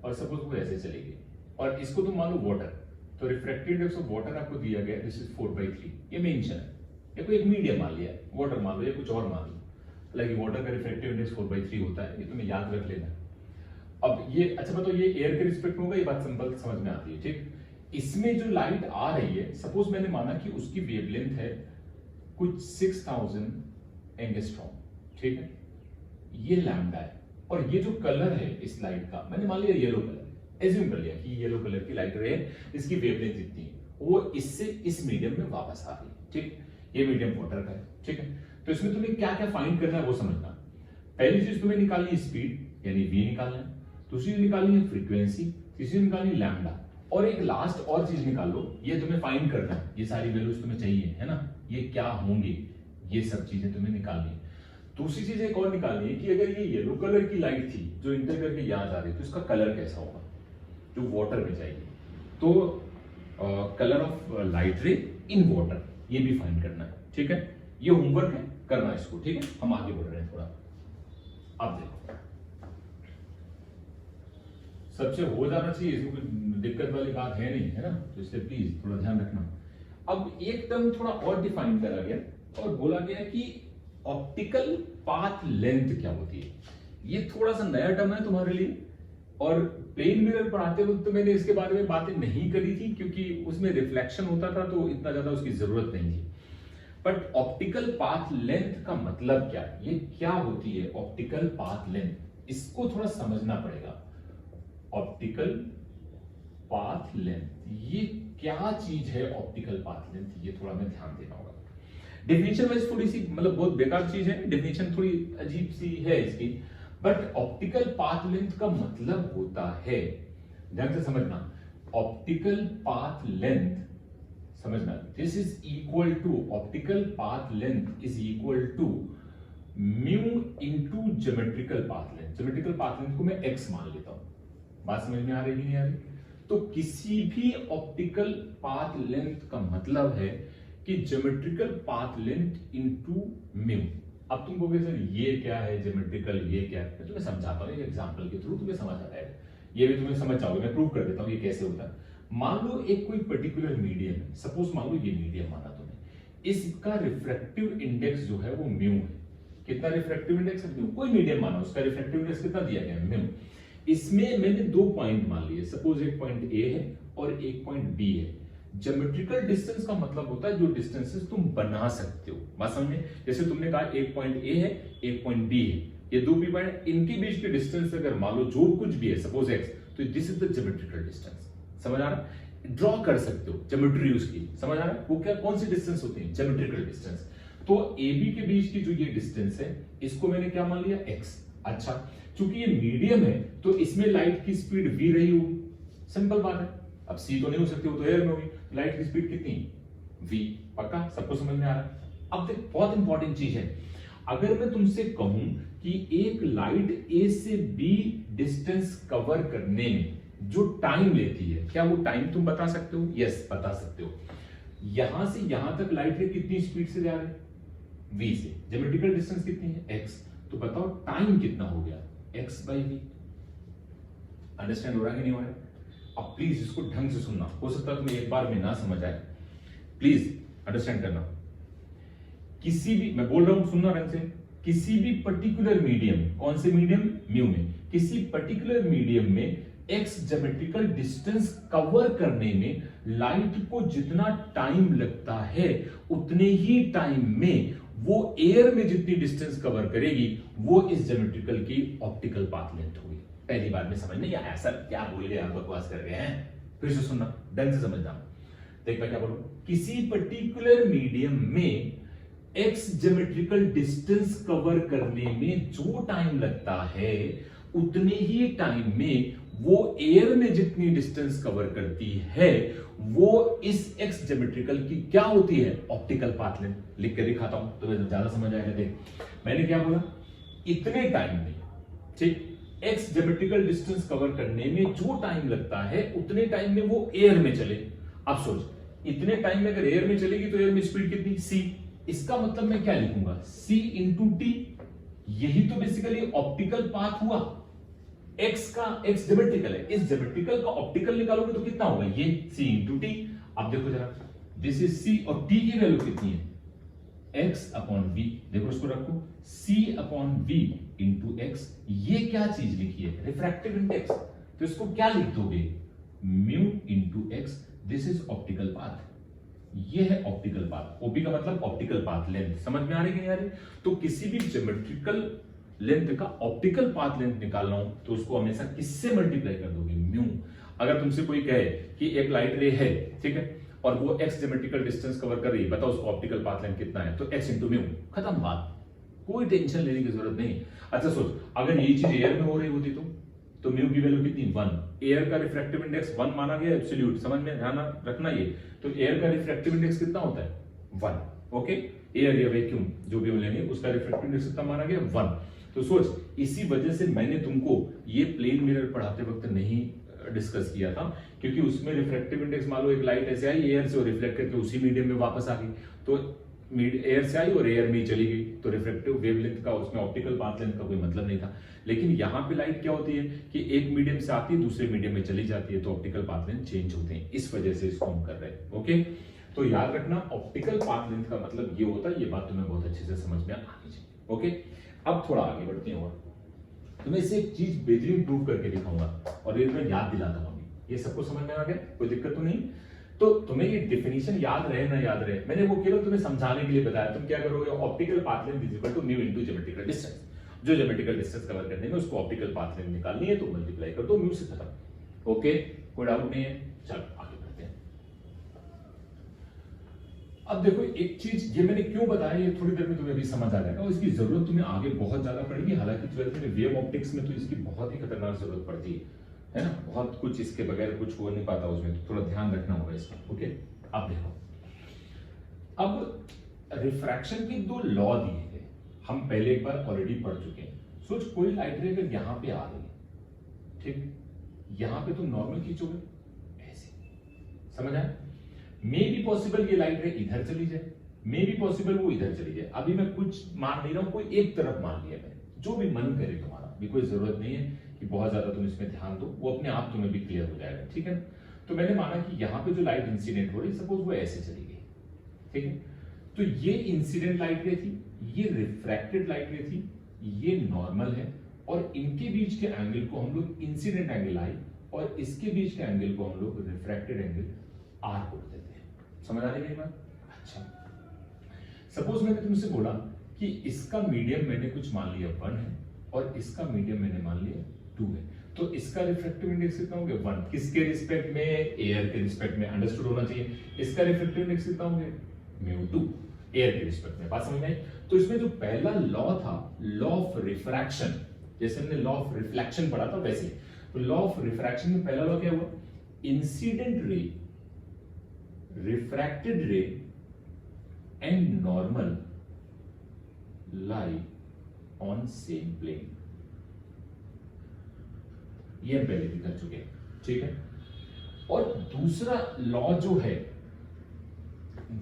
और सपोज वो ऐसे चलेगी और इसको तुम मान लो वाटर, तो रिफ्रैक्टिव इंडेक्स ऑफ वाटर आपको दिया गया, दिस इज 4/3, ये मेंशन है, या कोई एक मीडियम मान लिया, वाटर मान लो या कुछ और मान लो, हालांकि वाटर का रिफ्रैक्टिव इंडेक्स 4/3 होता है, ये तुम्हें याद रख लेना। अब ये अच्छा बताओ, ये एयर के रिस्पेक्ट में होगा, ये बात सिंपल समझ में आती है, ठीक। इसमें जो लाइट आ रही है, सपोज मैंने माना कि उसकी वेवलेंथ है कुछ 6000 एंगस्ट्रॉम, ठीक है, ये लैम्डा है, और ये जो कलर है इस लाइट का, मैंने मान लिया येलो कलर, एज्यूम कर लिया कि येलो कलर की लाइट रे है, इसकी वेवलेंथ इतनी है, वो इससे इस मीडियम में वापस आ रही है, ठीक, ये मीडियम वाटर का है, ठीक है। तो इसमें तुम्हें क्या क्या फाइंड करना है वो समझना। पहली चीज तुम्हें निकालनी है स्पीड, यानी v निकालना है, दूसरी चीज निकालनी है फ्रीक्वेंसी, तीसरी चीज निकालनी है लैम्डा, और एक लास्ट और चीज निकाल लो, ये तुम्हें फाइंड करना है, ये सारी वैल्यूज तुम्हें चाहिए, है ना, ये क्या होंगे, ये सब चीजें तुम्हें निकालनी है। दूसरी चीज एक और निकालनी है कि अगर ये येलो कलर की लाइट थी जो इंटर करके यहां जा रही है, तो इसका कलर कैसा होगा जो वाटर में चाहिए, तो colour of light ray in water, ये भी फाइंड करना है, ठीक है। ये होमवर्क है, करना इसको, ठीक है। हम आगे बढ़ रहे हैं थोड़ा, अब देखो सबसे हो जाना चाहिए, इसमें कोई दिक्कत वाली बात है नहीं, है ना, तो इसलिए प्लीज थोड़ा ध्यान रखना। अब एक टर्म थोड़ा और डिफाइन करा गया और बोला गया कि ऑप्टिकल पाथ लेंथ क्या होती है। ये थोड़ा सा नया टर्म है तुम्हारे लिए, और प्लेन मिरर पढ़ाते वक्त तो मैंने इसके बारे में बातें नहीं करी थी क्योंकि उसमें रिफ्लेक्शन होता था, तो इतना ज्यादा उसकी जरूरत नहीं थी। बट ऑप्टिकल पाथ लेंथ का मतलब क्या है, ये क्या होती है ऑप्टिकल पाथ लेंथ, इसको थोड़ा समझना पड़ेगा। ऑप्टिकल पाथ लेंथ, ये क्या चीज है ऑप्टिकल पाथ लेंथ, ये थोड़ा मैं ध्यान देना होगा। डेफिनेशन वाइज थोड़ी सी मतलब बहुत बेकार चीज है, डेफिनेशन थोड़ी अजीब सी है इसकी, बट ऑप्टिकल पाथ लेंथ का मतलब होता है, ध्यान से समझना, ऑप्टिकल पाथ लेंथ, समझना, this is equal to, optical path length is equal to mu into geometrical path length. Geometrical path length को मैं x मान लेता हूं, बात समझ में आ रही नहीं आ रही? तो किसी भी ऑप्टिकल पाथ लेंथ का मतलब है कि geometrical path length into mu. अब तुम कहोगे सर ये क्या है ज्योमेट्रिकल, ये क्या है, मैं तुम्हें समझाता हूं, एग्जांपल के थ्रू तुम्हें समझ आ जाएगा, ये भी तुम्हें समझ जाओगे, मैं प्रूव कर देता हूं ये कैसे होता है। मान लो एक कोई पर्टिकुलर मीडियम है, सपोज मान लो ये मीडियम माना तुमने, इसका रिफ्रैक्टिव इंडेक्स जो है वो म्यू है। कितना रिफ्रैक्टिव इंडेक्स है? म्यू। कोई मीडियम माना, उसका रिफ्रैक्टिव इंडेक्स कितना दिया गया है? म्यू। इसमें मैंने दो पॉइंट मान लिए, सपोज एक पॉइंट ए है और एक पॉइंट बी है। ज्योमेट्रिकल डिस्टेंस का मतलब होता है जो डिस्टेंसेस तुम बना सकते हो, बात समझ में? जैसे तुमने कहा एक पॉइंट ए है, एक पॉइंट बी है, ये दो भी पॉइंट, इनके बीच की डिस्टेंस अगर मान लो जो कुछ भी है, सपोज एक्स, तो this is the geometrical distance. समझ आ रहा है? ड्रॉ कर सकते हो ज्योमेट्री यूज की, समझ आ रहा है? वो क्या, कौन सी डिस्टेंस होती है? Geometrical distance. तो ए बी के बीच की जो ये डिस्टेंस है, इसको मैंने क्या मान लिया? एक्स। अच्छा, चूंकि ये मीडियम है तो इसमें लाइट की स्पीड v रही होगी, सिंपल बात है। अब c तो नहीं हो सकती, वो तो एयर में होगी, लाइट की स्पीड कितनी? v। पक्का सबको समझ में आ रहा है? अब देख, बहुत इंपॉर्टेंट चीज है, अगर मैं तुमसे कहूं कि एक लाइट a से b डिस्टेंस कवर करने में जो टाइम लेती है, क्या वो टाइम तुम बता सकते हो? यस, बता सकते हो। यहां से यहां तक लाइट रे कितनी स्पीड से जा रहे हैं? v से। ज्योमेट्रिकल डिस्टेंस कितनी है? x। तो बताओ टाइम कितना हो गया? x/v। अंडरस्टैंड हो रहा है कि नहीं हो रहा है? अब प्लीज इसको ढंग से सुनना, हो सकता है तुम्हें एक बार में ना समझ आए, प्लीज अंडरस्टैंड करना। किसी भी, मैं बोल रहा हूं सुनना ढंग से, किसी भी पर्टिकुलर मीडियम, कौन से मीडियम? म्यू में, किसी पर्टिकुलर मीडियम में x ज्योमेट्रिकल डिस्टेंस कवर करने में लाइट को जितना टाइम लगता है उतने ही टाइम में वो एयर में जितनी डिस्टेंस कवर करेगी वो इस ज्योमेट्रिकल की ऑप्टिकल पाथ लेंथ होगी। पहली बार में समझ नहीं आया, सर क्या बोल रहे हैं, बकवास कर रहे हैं? फिर से सुनना, ढंग से समझना। देख मैं क्या बोलूं, किसी पर्टिकुलर मीडियम में एक्स ज्योमेट्रिकल डिस्टेंस कवर करने में जो टाइम लगता है उतने ही टाइम में वो एयर में जितनी डिस्टेंस कवर करती है वो इस एक्स ज्योमेट्रिकल की क्या होती है? Optical path length. लिख के दिखाता हूं तो ज्यादा समझ आएगा। देख मैंने क्या बोला, इतने टाइम में, ठीक, एक्स ज्योमेट्रिकल डिस्टेंस कवर करने में जो टाइम लगता है उतने टाइम में वो एयर में चले। अब सोच, इतने टाइम में अगर एयर में चलेगी तो एयर में स्पीड कितनी? c। इसका मतलब मैं क्या लिखूंगा, c इंटू टी, यही तो बेसिकली ऑप्टिकल पाथ हुआ। x ज्योमेट्रिकल है, इस ज्योमेट्रिकल का ऑप्टिकल निकालोगे तो कितना होगा, ये c इंटू टी। अब देखो जरा, दिस इज c और t की वैल्यू कितनी है, x अपॉन v, देखो इसको रखो, c upon v into x, ये क्या चीज लिखी है, रिफ्रैक्टिव इंडेक्स, तो इसको क्या लिख दोगे, mu into x, this is optical path, ये है ऑप्टिकल पाथ। ओपी का मतलब ऑप्टिकल पाथ लेंथ, समझ में आ रही है कि नहीं आ रही? तो किसी भी ज्योमेट्रिकल लेंथ का ऑप्टिकल पाथ लेंथ निकालना हो तो उसको हमेशा किससे मल्टीप्लाई कर दोगे, म्यू। अगर तुमसे कोई कहे कि एक लाइट रे है, ठीक है, और वो x ज्योमेट्रिकल डिस्टेंस कवर कर रही है, बताओ उसको ऑप्टिकल पाथ लेंथ कितना है, तो x इंटू म्यू, खत्म बात, कोई टेंशन लेने की जरूरत नहीं। अच्छा सोच, अगर ये चीज एयर में हो रही होती तो म्यू की वैल्यू कितनी, 1। एयर का रिफ्रैक्टिव इंडेक्स 1 माना गया एब्सोल्यूट, समझ में ध्यान रखना ये। तो एयर का रिफ्रैक्टिव इंडेक्स कितना होता है, 1। ओके, एयर या वैक्यूम जो भी हम लेंगे उसका रिफ्रैक्टिव इंडेक्स कितना माना गया, 1। तो सोच, इसी वजह से मैंने तुमको ये प्लेन मिरर पढ़ाते वक्त नहीं डिस्कस किया था, क्योंकि उसमें रिफ्रैक्टिव इंडेक्स मान लो एक लाइट ऐसे आई एयर से और रिफ्लेक्ट करके उसी मीडियम में वापस आ गई, तो एयर से आई और एयर में ही चली गई, तो रिफ्रैक्टिव वेवलेंथ का उसमें ऑप्टिकल पाथ लेंथ का कोई मतलब नहीं था। लेकिन यहां पे लाइट क्या होती है कि एक मीडियम से आती है दूसरे मीडियम में चली जाती है, तो ऑप्टिकल पाथ लेंथ चेंज होते हैं, इस वजह से इसको हम कर रहे हैं। ओके, तो याद रखना ऑप्टिकल पाथ लेंथ का मतलब ये होता है, ये बात तुम्हें बहुत अच्छे से समझ में आनी चाहिए। ओके, अब थोड़ा आगे बढ़ते हैं और तुम्हें इससे एक चीज बेहतरीन प्रूव करके दिखाऊंगा और ये मैं याद दिलाता हूं। ये सबको समझ में आ गया, कोई दिक्कत तो नहीं? तो तुम्हें ये डेफिनेशन याद रहे ना याद रहे, मैंने वो केवल तुम्हें समझाने के लिए बताया। तुम क्या करोगे, optical path length is equal to mu into geometrical distance, जो ज्योमेट्रिकल डिस्टेंस कवर करने में उसको ऑप्टिकल पाथ लेंथ निकालनी है, तो मल्टीप्लाई कर दो म्यू से, खत्म। ओके, कोई डाउट नहीं है? चलो आगे बढ़ते हैं। अब देखो एक चीज, ये मैंने क्यों बताया, ये थोड़ी देर में तुम्हें भी समझ आ जाएगा, और इसकी जरूरत तुम्हें आगे बहुत ज्यादा पड़ेगी। हालांकि 12th में वेव ऑप्टिक्स में तो इसकी बहुत ही खतरनाक जरूरत पड़ती है ना, बहुत कुछ इसके बगैर कुछ हो नहीं पाता उसमें, तो थोड़ा ध्यान रखना होगा इसका। ओके, अब देखो, अब रिफ्रैक्शन के दो लॉ दिए गए, हम पहले एक बार ऑलरेडी पढ़ चुके हैं। सोच, कोई लाइट रे अगर यहां पे आ रही है, ठीक, यहां पे तुम नॉर्मल खींचोगे ऐसे, समझ आया? मे बी पॉसिबल ये लाइट रे इधर चली जाए, मे बी पॉसिबल वो इधर चली जाए। अभी मैं कुछ मान नहीं रहा हूं, कोई एक तरफ मान लिया मैंने, जो भी मन करे तुम्हारा, भी कोई जरूरत नहीं है कि बहुत ज्यादा तुम इसमें ध्यान दो, वो अपने आप तुम्हें भी क्लियर हो जाएगा, ठीक है? तो मैंने माना कि यहाँ पे जो लाइट इंसिडेंट हो रही, सपोज वो ऐसे चली गई, ठीक है, तो ये इंसिडेंट लाइट रे थी, ये रिफ्रैक्टेड लाइट रे थी, ये नॉर्मल है, और इनके बीच के एंगल को हम लोग इंसिडेंट एंगल आई, और इसके बीच के एंगल को हम लोग रिफ्रैक्टेड एंगल आर बोल देते हैं। समझ आ रही है बात? अच्छा, सपोज मैंने तुमसे बोला कि इसका मीडियम मैंने कुछ मान लिया 1 है, और इसका मीडियम मैंने मान लिया 2 है, तो इसका रिफ्रैक्टिव इंडेक्स कितना हो गया, 1। किसके रिस्पेक्ट में, एयर के रिस्पेक्ट में, अंडरस्टूड होना चाहिए। इसका रिफ्रैक्टिव इंडेक्स कितना हो गया, μ2, एयर के रिस्पेक्ट में, बात समझ में आई? तो इसमें जो पहला लॉ था, लॉ ऑफ रिफ्रैक्शन, जैसे हमने लॉ ऑफ रिफ्लेक्शन पढ़ा था वैसे, तो लॉ ऑफ रिफ्रैक्शन में पहला लॉ क्या हुआ, incident ray, refracted ray and normal lie on same plane. ये हम पहले भी कर चुके हैं, ठीक है? और दूसरा लॉ जो है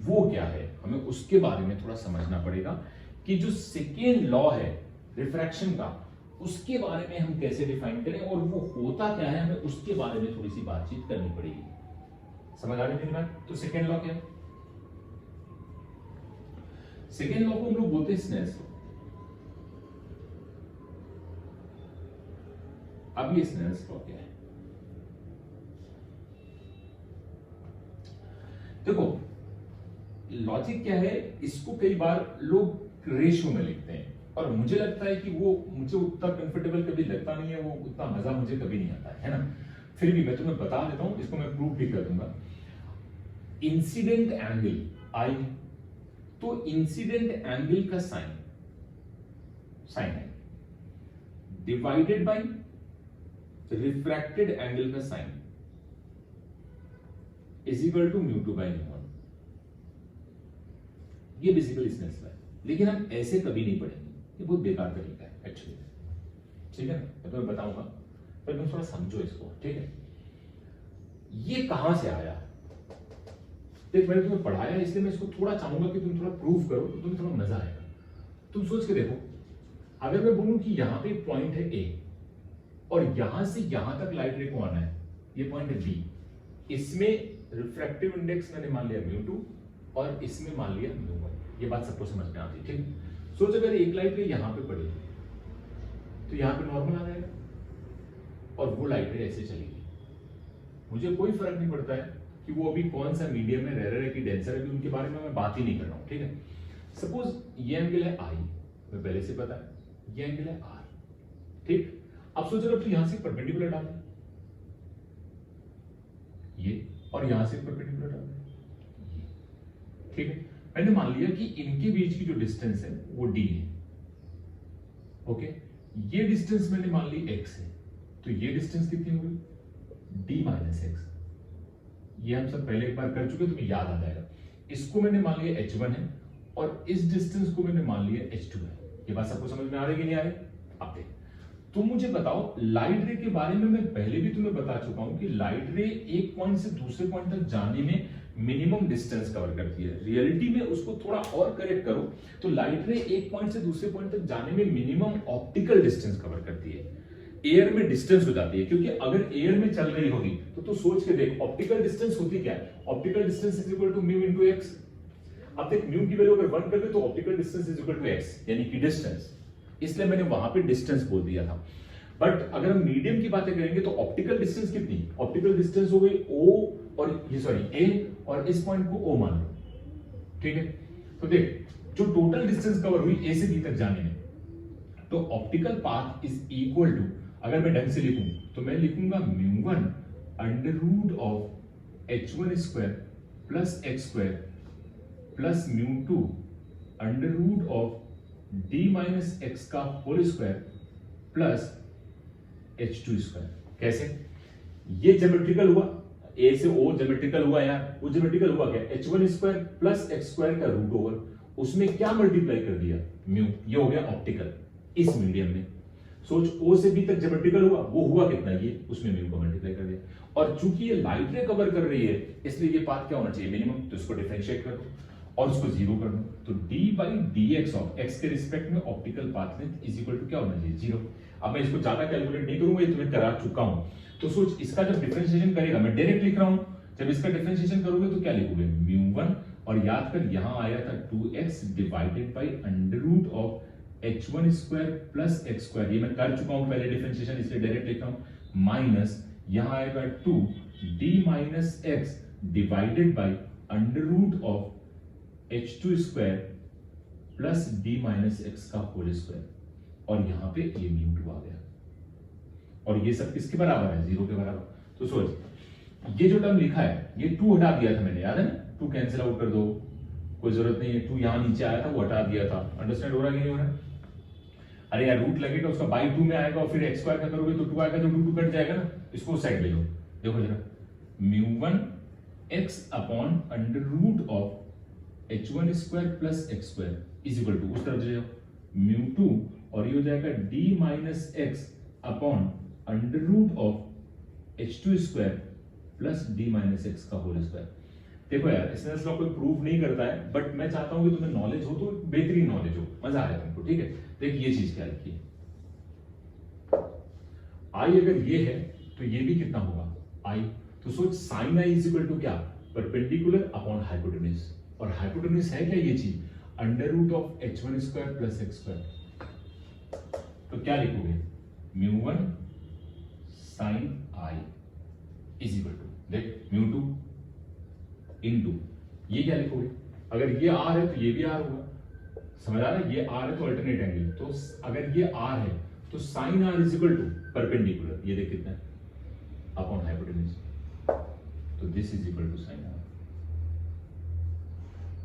वो क्या है, हमें उसके बारे में थोड़ा समझना पड़ेगा कि जो सेकेंड लॉ है रिफ्रैक्शन का, उसके बारे में हम कैसे डिफाइन करें और वो होता क्या है, हमें उसके बारे में थोड़ी सी बातचीत करनी पड़ेगी। समझ आ रही मेरी बात? तो सेकेंड लॉ क्या है? सेकेंड लॉ को हम लोग बोलते हैं स्नेल्स लॉ। अब ये स्नेल्स लॉ क्या है? देखो लॉजिक क्या है, इसको कई बार लोग रेशियो में लिखते हैं, और मुझे लगता है कि वो मुझे उतना कंफर्टेबल कभी लगता नहीं है, वो उतना मजा मुझे कभी नहीं आता है ना। फिर भी मैं तुम्हें बता देता हूं, इसको मैं प्रूव भी कर दूंगा। इंसिडेंट एंगल आई, तो इंसिडेंट एंगल का साइन है डिवाइडेड बाय रिफ्रैक्टेड एंगल का sine is equal to μ2 by μ1। ये बेसिकली स्नेल्स लॉ है, लेकिन हम ऐसे कभी नहीं पढ़ेंगे, ये बहुत बेकार तरीका है एक्चुअली, ठीक है ना? मैं तुम्हें बताऊंगा, पर तुम थोड़ा समझो इसको, ठीक है? ये कहां से आया, देख मैंने तुम्हें पढ़ाया इसलिए मैं इसको थोड़ा चाहूंगा कि तुम थोड़ा प्रूव करो तो तुम्हें थोड़ा मजा आएगा। तुम सोच के देखो, अगर मैं बोलूं कि यहां पे पॉइंट है ए और यहां से यहां तक लाइट रे को आना है, ये पॉइंट है बी, इसमें रिफ्रैक्टिव इंडेक्स मैंने मान लिया μ2 और इसमें मान लिया μ1। ये बात सबको समझ में आती है, ठीक। सोच अगर एक लाइट रे यहां पे पड़ी तो यहां पे नॉर्मल आ जाएगा और वो लाइट रे ऐसे चलेगी। मुझे कोई फर्क नहीं पड़ता है कि वो अभी कौन सा मीडियम है, रेयर है कि डेंसर है, उनके बारे में मैं बात ही नहीं कर रहा हूं, ठीक है। सपोज ये एंगल है आई, मैं पहले से पता है, ये एंगल है आर, ठीक। अब सोचो अगर तो यहां से परपेंडिकुलर डाल ये और यहां से परपेंडिकुलर डाल ये, ठीक है। मैंने मान लिया कि इनके बीच की जो डिस्टेंस है वो डी है, ओके। ये डिस्टेंस मैंने मान ली x है, तो ये डिस्टेंस कितनी होगी, d माइनस एक्स। ये हम सब पहले एक बार कर चुके, तुम्हें याद आ जाएगा। इसको मैंने मान लिया h1 है और इस डिस्टेंस को मैंने मान लिया h2 है। ये बात सबको समझ में आ रही है कि नहीं आ रही? अब देख, तुम मुझे बताओ, लाइट रे के बारे में मैं पहले भी तुम्हें बता चुका हूं कि लाइट रे एक पॉइंट से दूसरे पॉइंट तक जाने में मिनिमम डिस्टेंस कवर करती है। रियलिटी में उसको थोड़ा और करेक्ट करो तो लाइट रे एक पॉइंट से दूसरे पॉइंट तक जाने में मिनिमम ऑप्टिकल डिस्टेंस कवर करती है। एयर में डिस्टेंस हो जाती है, क्योंकि अगर एयर में चल रही होगी तो तू सोच के देख, ऑप्टिकल डिस्टेंस होती क्या है? Optical distance is equal to mu into x. अब देख, म्यू की वैल्यू अगर 1 कर दे तो optical distance is equal to x, यानी कि डिस्टेंस। इसलिए मैंने वहां पे डिस्टेंस बोल दिया था। बट अगर हम मीडियम की बातें करेंगे तो ऑप्टिकल डिस्टेंस कितनी? ऑप्टिकल डिस्टेंस हो गई ओ और ये सॉरी ए, और इस पॉइंट को ओ मान लो, ठीक है। तो देख, जो टोटल डिस्टेंस कवर हुई ए से बी तक जाने में, तो optical path is equal to, अगर मैं ढंग से लिखूं तो मैं लिखूंगा μ1 under root of h1 square plus x square plus μ2 under root of d minus x का whole square plus h2 square. कैसे? ये ज्योमेट्रिकल हुआ, a से o ज्योमेट्रिकल हुआ यार। वो ज्योमेट्रिकल हुआ क्या? h1 square plus x square का रूट ओवर, उसमें क्या मल्टीप्लाई कर दिया? म्यू। ये हो गया ऑप्टिकल इस मीडियम में। सोच, o से b तक ज्योमेट्रिकल हुआ, वो हुआ कितना? ये, उसमें म्यू को मल्टीप्लाई कर दिया। और चूंकि ये लाइट रे कवर कर रही है इसलिए ये पाथ क्या होना चाहिए? मिनिमम। तो इसको डिफरेंशिएट कर दो और उसको जीरो कर दो, तो d by dx of x के रिस्पेक्ट में optical path length is equal to क्या होना चाहिए? जीरो। अब मैं इसको ज्यादा कैलकुलेट नहीं करूंगा, ये तुम्हें करा चुका हूं। तो सोच, इसका जब डिफरेंशिएशन करेगा, मैं डायरेक्ट लिख रहा हूं, जब इसका डिफरेंशिएशन करोगे तो क्या लिखोगे? μ1, और याद कर यहां आया था 2x divided by under root of h1 square plus x square. ये मैं कर चुका हूं पहले डिफरेंशिएशन, इसलिए डायरेक्ट लिख रहा हूं। माइनस यहां आएगा 2d minus x divided by under root of h2 square plus d minus x का होल स्क्वायर, और यहां पे ये μ2 आ गया। और ये सब किसके बराबर है? जीरो के बराबर। तो सोच, ये जो टर्म लिखा है, ये 2 हटा दिया था मैंने, याद है ना? 2 कैंसिल आउट कर दो, कोई जरूरत नहीं है। 2 यहां नीचे आया था, वो हटा दिया था। अंडरस्टैंड हो रहा है कि नहीं हो रहा है? अरे यार, रूट लगेगा उसका बाई 2 में आएगा और फिर x स्क्वायर का करोगे तो 2 आएगा, तो 2 कट जाएगा ना। इसको साइड ले लो, देखो जरा, μ1 x upon under root of h1 square plus x square is equal to, उस तरफ जाओ, μ2, और ये हो जाएगा d minus x upon under root of h2 square plus d minus x का होल स्क्वायर। देखो यार, स्नेल्स लॉ कोई प्रूव नहीं करता है, बट मैं चाहता हूं कि तुम्हें नॉलेज हो, तो बेहतरीन नॉलेज हो, मजा आए तुमको, ठीक है। देख, ये चीज क्या लिखी है, आई अगर ये है तो ये भी कितना होगा? आई। तो सोच, sine I is equal to क्या? परपेंडिकुलर अपॉन हाइपोटेन्यूज, और हाइपोटेन्यूज है क्या? ये चीज under root of h1 square plus x square. तो क्या लिखोगे? μ1 sine I is equal to, देख, μ2 इनटू, ये क्या लिखोगे? अगर ये r है तो ये भी r होगा, समझ आ रहा है? ये r है तो अल्टरनेट एंगल, तो अगर ये r है तो sine r is equal to perpendicular, ये देख कितना है, अपॉन हाइपोटेन्यूज, तो this is equal to sine r।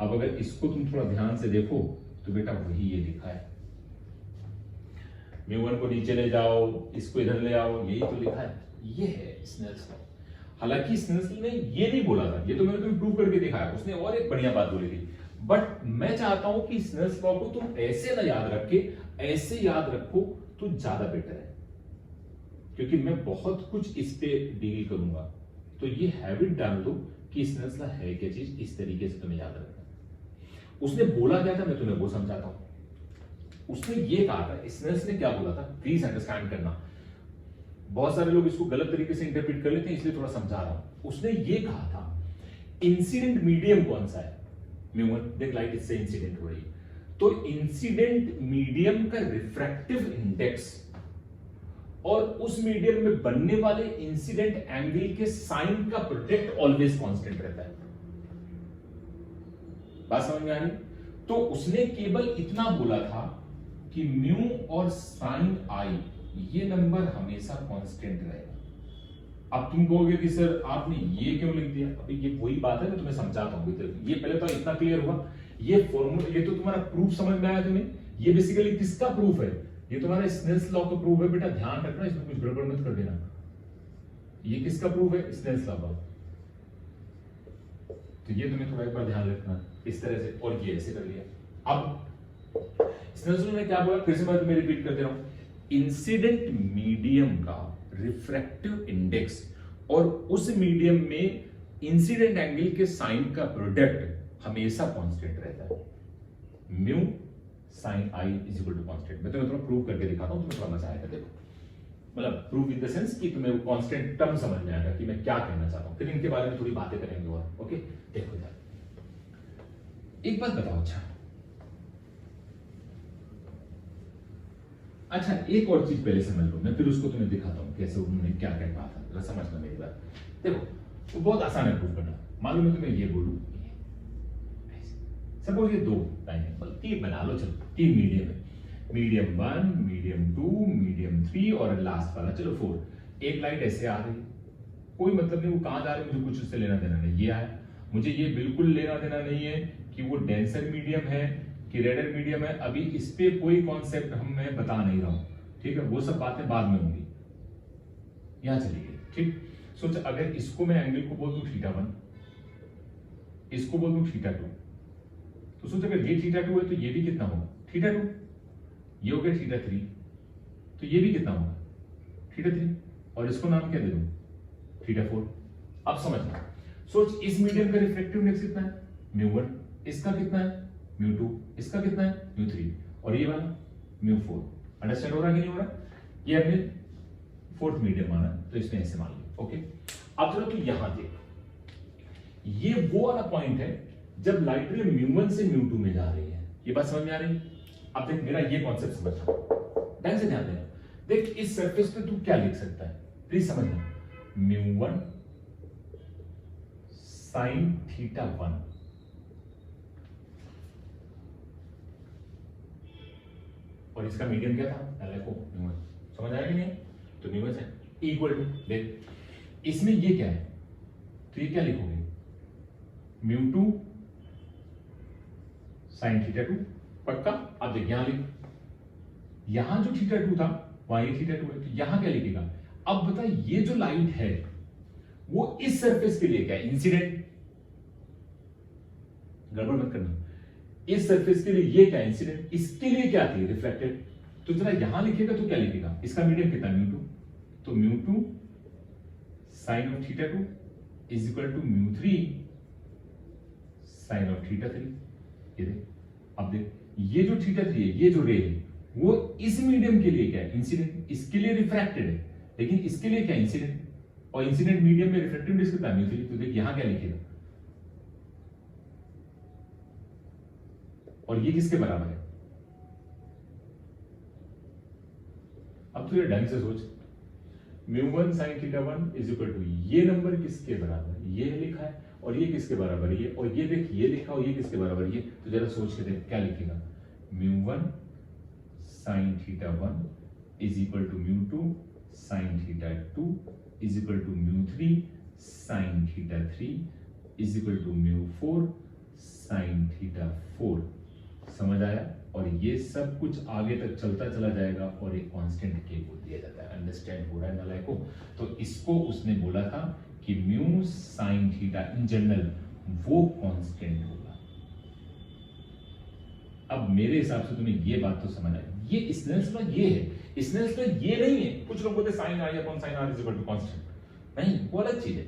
अब अगर इसको तुम थोड़ा ध्यान से देखो तो बेटा वही ये लिखा है, μ1 को नीचे ले जाओ, इसको इधर ले आओ, यही तो लिखा है। ये है स्नेल्स लॉ। हालांकि स्नेल्स ने ये नहीं बोला था, ये तो मैंने तुम्हें प्रूव करके दिखाया, उसने और एक बढ़िया बात बोली थी। बट मैं चाहता हूं कि स्नेल्स लॉ को तुम ऐसे ना याद रखे, ऐसे याद रखो तो ज्यादा बेटर है, क्योंकि मैं बहुत कुछ इस पे डील करूंगा। तो ये हैबिट डाल दो कि स्नेल्स लॉ है क्या चीज, इस तरीके से तुम्हें याद रखना। उसने बोला क्या था मैं तुम्हें वो समझाता हूं। उसने ये कहा था, स्नेल्स ने क्या बोला था, प्लीज अंडरस्टैंड करना, बहुत सारे लोग इसको गलत तरीके से इंटरप्रेट कर लेते हैं, इसलिए थोड़ा समझा रहा हूं। उसने ये कहा था इंसिडेंट मीडियम कौन सा है, म्यू1, देख लाइट इससे इंसिडेंट हो रही है, तो इंसिडेंट मीडियम का रिफ्रैक्टिव इंडेक्स और उस मीडियम में बनने वाले इंसिडेंट एंगल के साइन का प्रोडक्ट ऑलवेज कांस्टेंट रहता है। बात समझ में आ रही? तो उसने केवल इतना बोला था कि म्यू और साइन आई ये नंबर हमेशा कांस्टेंट रहेगा। अब तुम कहोगे कि सर आपने ये क्यों लिख दिया, अभी ये वही बात है, मैं तुम्हें समझाता हूं। ये पहले तो इतना क्लियर हुआ, ये फॉर्मूला, ये तो तुम्हारा प्रूफ समझ में आया तुम्हें। ये बेसिकली किसका प्रूफ है, ये तुम्हारा स्नेल्स लॉ का प्रूफ है। बेटा ध्यान रखना, इसमें कुछ गड़बड़ मत कर देना। ये किसका प्रूफ है, स्नेल्स लॉ का। तो ये तुम्हें थोड़ा एक बार ध्यान रखना इस तरह से, और ये ऐसे कर लिया। अब स्नेल्स लॉ ने क्या बोला, फिर से मैं तुम्हें रिपीट कर दे रहा हूं, इंसिडेंट मीडियम का रिफ्रैक्टिव इंडेक्स और उस मीडियम में इंसिडेंट एंगल के साइन का प्रोडक्ट हमेशा कांस्टेंट रहता है। Mu sine I is equal to constant. मैं तुम्हें थोड़ा प्रूव करके दिखाता हूं, तुम्हें थोड़ा मजा आएगा। देखो, मतलब प्रूव इन द सेंस कि तुम्हें वो कांस्टेंट टर्म समझ में आएगा कि मैं क्या कहना चाहता हूं। फिर इनके बारे में थोड़ी बातें करेंगे और ओके। देखो यार, एक बात बताओ, अच्छा एक और चीज पहले समझ लो, मैं फिर उसको तुम्हें दिखाता हूं कैसे उन्होंने क्या क्या कहा था, जरा समझना मेरी बात। देखो तो बहुत आसान है प्रूव करना। मान लो मैं तुम्हें ये बोलूं, सपोज ये दो लाइन है, मतलब तीन बना लो, चलो तीन मीडियम है, मीडियम 1, मीडियम 2, मीडियम 3 और लास्ट वाला चलो 4। एक लाइट ऐसे आ रही, कोई मतलब नहीं वो कहां जा रही है, मुझे कुछ उससे लेना देना नहीं। ये आया, मुझे ये बिल्कुल लेना देना नहीं है कि वो डेंसर मीडियम है कि रेडर मीडियम है, अभी इस पे कोई कॉन्सेप्ट मैं बता नहीं रहा हूं, ठीक है, वो सब बातें बाद में होंगी। यहां चली गई, ठीक। सोच अगर इसको मैं एंगल को बोल दूं θ1, इसको बोल दूं θ2, तो सोच अगर ये θ2 है तो ये भी कितना होगा, θ2। ये हो गया θ3, तो ये भी कितना होगा, θ3, और इसको नाम क्या दे दूं, θ4। अब समझना, सोच इस मीडियम का रिफ्रैक्टिव इंडेक्स कितना है, म्यू1, इसका कितना है, म्यू2, इसका कितना है, म्यू3, और ये वाला म्यू4। अंडरस्टैंड हो रहा है कि नहीं हो रहा? ये हमने फोर्थ मीडियम माना, तो इसमें ऐसे मान लिया, ओके। अब चलो तो यहां देख, ये वो वाला पॉइंट है जब लाइट रे म्यू1 से म्यू2 में जा रही है। ये बात समझ में आ रही है? अब देख मेरा ये कॉन्सेप्ट समझ, ध्यान से ध्यान देना। देख इस सरफेस पे तू क्या लिख सकता है, प्लीज समझना, म्यू1 साइन θ1, और इसका मीडियम क्या था, LFO म्यू1। समझ आया कि नहीं? तो म्यू1 है इक्वल टू, देख इसमें ये क्या है, तो ये क्या लिखोगे, म्यू2 साइन θ2, पक्का। अब देख यहां लिख, यहां जो θ2 था वहां ये θ2 है, तो यहां क्या लिखेगा। अब बता, ये जो लाइट है वो इस सरफेस के लिए क्या है, इंसिडेंट, गड़बड़ मत करना, इस सरफेस के लिए ये क्या है, इंसिडेंट, इसके लिए क्या थी, रिफ्लेक्टेड। तो जरा यहां लिखेगा तो क्या लिखेगा, इसका मीडियम कितना है, म्यू2, तो mu sine of θ2 is equal to mu sine of θ3। ये देख, अब देख ये जो θ3 है, ये जो रे है वो इस मीडियम के लिए क्या है, इंसिडेंट, इसके लिए रिफ्रैक्टेड है, लेकिन इसके लिए क्या, इंसिडेंट, और इंसिडेंट मीडियम में रिफ्रैक्टिव इंडेक्स कितना है, म्यू3। तो देख यहां क्या लिखेगा, और ये किसके बराबर है। अब तो ये ढंग से सोच, म्यू1 साइन θ1 इज इक्वल टू ये नंबर किसके बराबर है, ये लिखा है, और ये किसके बराबर है, ये, और ये देख ये लिखा और ये किसके बराबर है, ये। तो जरा सोच के देख क्या लिखेगा, mu sine θ1 is equal to mu sine θ2 is equal to mu sine θ3 is equal to mu sine θ4। समझ आया? और ये सब कुछ आगे तक चलता चला जाएगा और एक कांस्टेंट के को दिया जाता है। अंडरस्टैंड हो रहा है नालायक को? तो इसको उसने बोला था कि mu sine theta in general वो कांस्टेंट होगा। अब मेरे हिसाब से तुम्हें ये बात तो समझ आई, ये स्नेल्स लॉ ये है, स्नेल्स लॉ ये नहीं है। कुछ लोग बोलते sine r upon sine are is equal to constant, नहीं, वो अलग चीज है।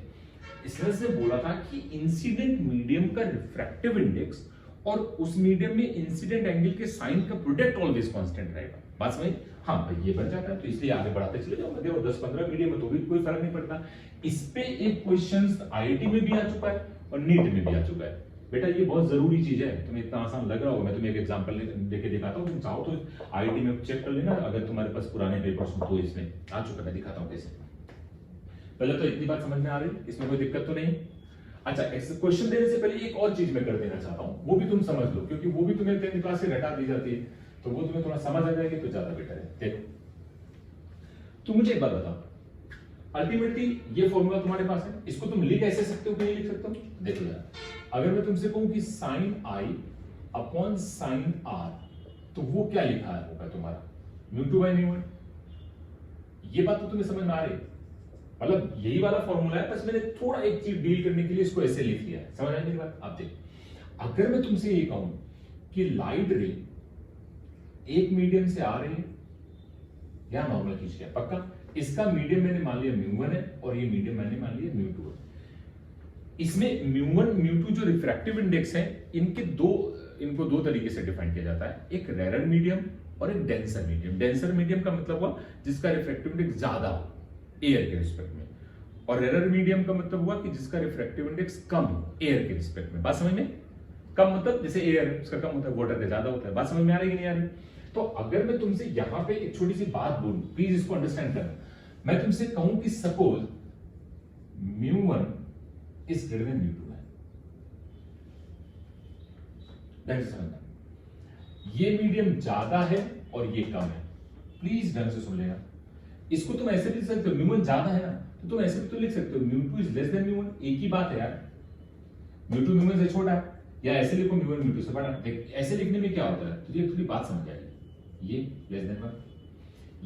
इसमें से बोला था कि इंसिडेंट मीडियम का रिफ्रैक्टिव इंडेक्स और उस मीडियम में इंसिडेंट एंगल के साइन का प्रोडक्ट ऑलवेज कांस्टेंट रहेगा। बात समझ? हाँ भाई ये बन जाता है, तो इसलिए आगे बढ़ाते चले जाओ। देखो 10-15 मीडियम में तो भी कोई फर्क नहीं पड़ता। इस पे एक क्वेश्चन आईआईटी में भी आ चुका है और नीट में भी आ चुका है। बेटा ये बहुत जरूरी चीज है, तुम्हें इतना आसान लग रहा होगा, मैं तुम्हें एक एग्जांपल देके दिखाता हूँ। तुम चाहो तो आईआईटी में चेक कर लेना, अगर तुम्हारे पास पुराने पेपर्स हो तो इसमें आ चुका, मैं दिखाता हूँ कैसे। पहले तो इतनी बात समझ में आ रही, इसमें कोई दिक्कत तो नहीं। अच्छा, क्वेश्चन देने से पहले एक और चीज मैं कर देना चाहता हूँ, वो भी तुम समझ लो, क्योंकि वो भी तुम्हें 10th क्लास से रटा दी जाती है, तो वो तुम्हें थोड़ा समझ आ जाएगी तो ज्यादा बेटर है। देखो, तो मुझे एक बात बताओ, अल्टीमेटली ये फॉर्मूला तुम्हारे पास है, इसको तुम लिख ऐसे सकते हो कि नहीं लिख सकते हो? देखो यार, अगर मैं तुमसे कहूं कि साइन आई अपॉन साइन आर, तो वो क्या लिखा है होगा तुम्हारा? Mu two by म्यू1। ये बात तो तुम्हें समझ में आ रही है? मतलब यही वाला फॉर्मूला है, बस मैंने थोड़ा एक चीज डील करने के लिए इसको ऐसे लिख लिया है। समझ आई मेरी बात? आप देखो, अगर मैं तुमसे ये कहूं कि लाइट रे एक मीडियम से आ रही है, या नॉर्मल खींच लिया पक्का, इसका मीडियम मैंने मान लिया म्यू1 है और ये मीडियम मैंने मान लिया म्यू2 है। इसमें म्यू1 म्यू2 जो रिफ्रैक्टिव इंडेक्स है, इनको दो तरीके से डिफाइन किया जाता है, एक रेरर मीडियम और एक डेंसर मीडियम। डेंसर मीडियम का मतलब हुआ जिसका रिफ्रैक्टिव इंडेक्स ज्यादा हो एयर के रिस्पेक्ट में, और रेरर मीडियम का मतलब हुआ कि जिसका रिफ्रैक्टिव इंडेक्स कम हो एयर के रिस्पेक्ट में। बात समझ में? कम मतलब जैसे एयर उसका कम होता है, वाटर का ज्यादा होता है। बात समझ में आ रही है कि नहीं आ रही? तो अगर मैं तुमसे यहां पे एक छोटी सी बात बोलूं, प्लीज इसको अंडरस्टैंड करना। मैं तुमसे कहूं कि सपोज म्यू1 इज ग्रेटर देन म्यू2 है, ढंग से समझना, ये मीडियम ज्यादा है और ये कम है। प्लीज ढंग से सुन लेना, इसको तुम ऐसे भी लिख सकते हो, म्यू1 ज्यादा है ना, तो तुम ऐसे भी तो लिख सकते हो म्यू2 इज लेस देन म्यू1। एक ही बात है यार, म्यू2 म्यू1 से छोटा है, या ऐसे लिखो म्यू1 म्यू2 से बड़ा। ऐसे लिखने में क्या होता है, तुझे थोड़ी बात समझ आएगी। ये लेस देन 1,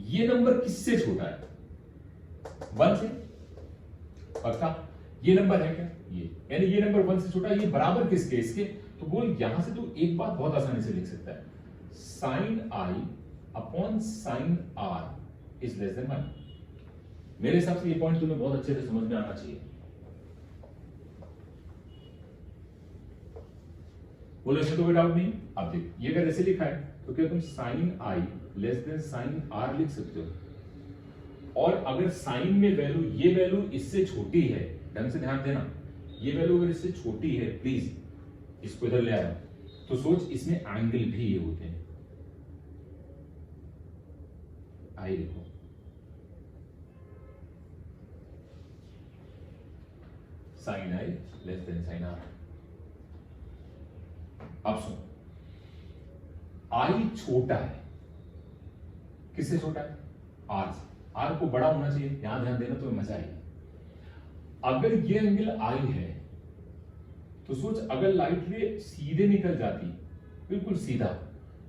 ये नंबर किससे छोटा है? 1 से पक्का। ये नंबर है क्या? ये, यानी ये नंबर 1 से छोटा है। ये बराबर किसके? इसके। तो बोल यहां से तू एक बात बहुत आसानी से लिख सकता है, sine I upon sine are is less than 1। मेरे हिसाब से ये पॉइंट तुम्हें बहुत अच्छे से समझ में आना चाहिए। बोलो इसमें तो कोई डाउट नहीं। अब देख, ये अगर ऐसे लिखा है तो क्या तुम sine i less than sine r लिख सकते हो? और अगर साइन में वैल्यू, ये वैल्यू इससे छोटी है, ढंग से ध्यान देना, ये वैल्यू अगर इससे छोटी है, प्लीज इसको इधर ले आया, तो सोच इसमें एंगल भी ये होते हैं। आई देखो, sine i less than sine are. अब सुन, आई छोटा है, किससे छोटा है? आर से। आर को बड़ा होना चाहिए, यहां ध्यान देना तो मजा आएगा। अगर ये एंगल आई है तो सोच, अगर लाइट रे सीधे निकल जाती, बिल्कुल सीधा,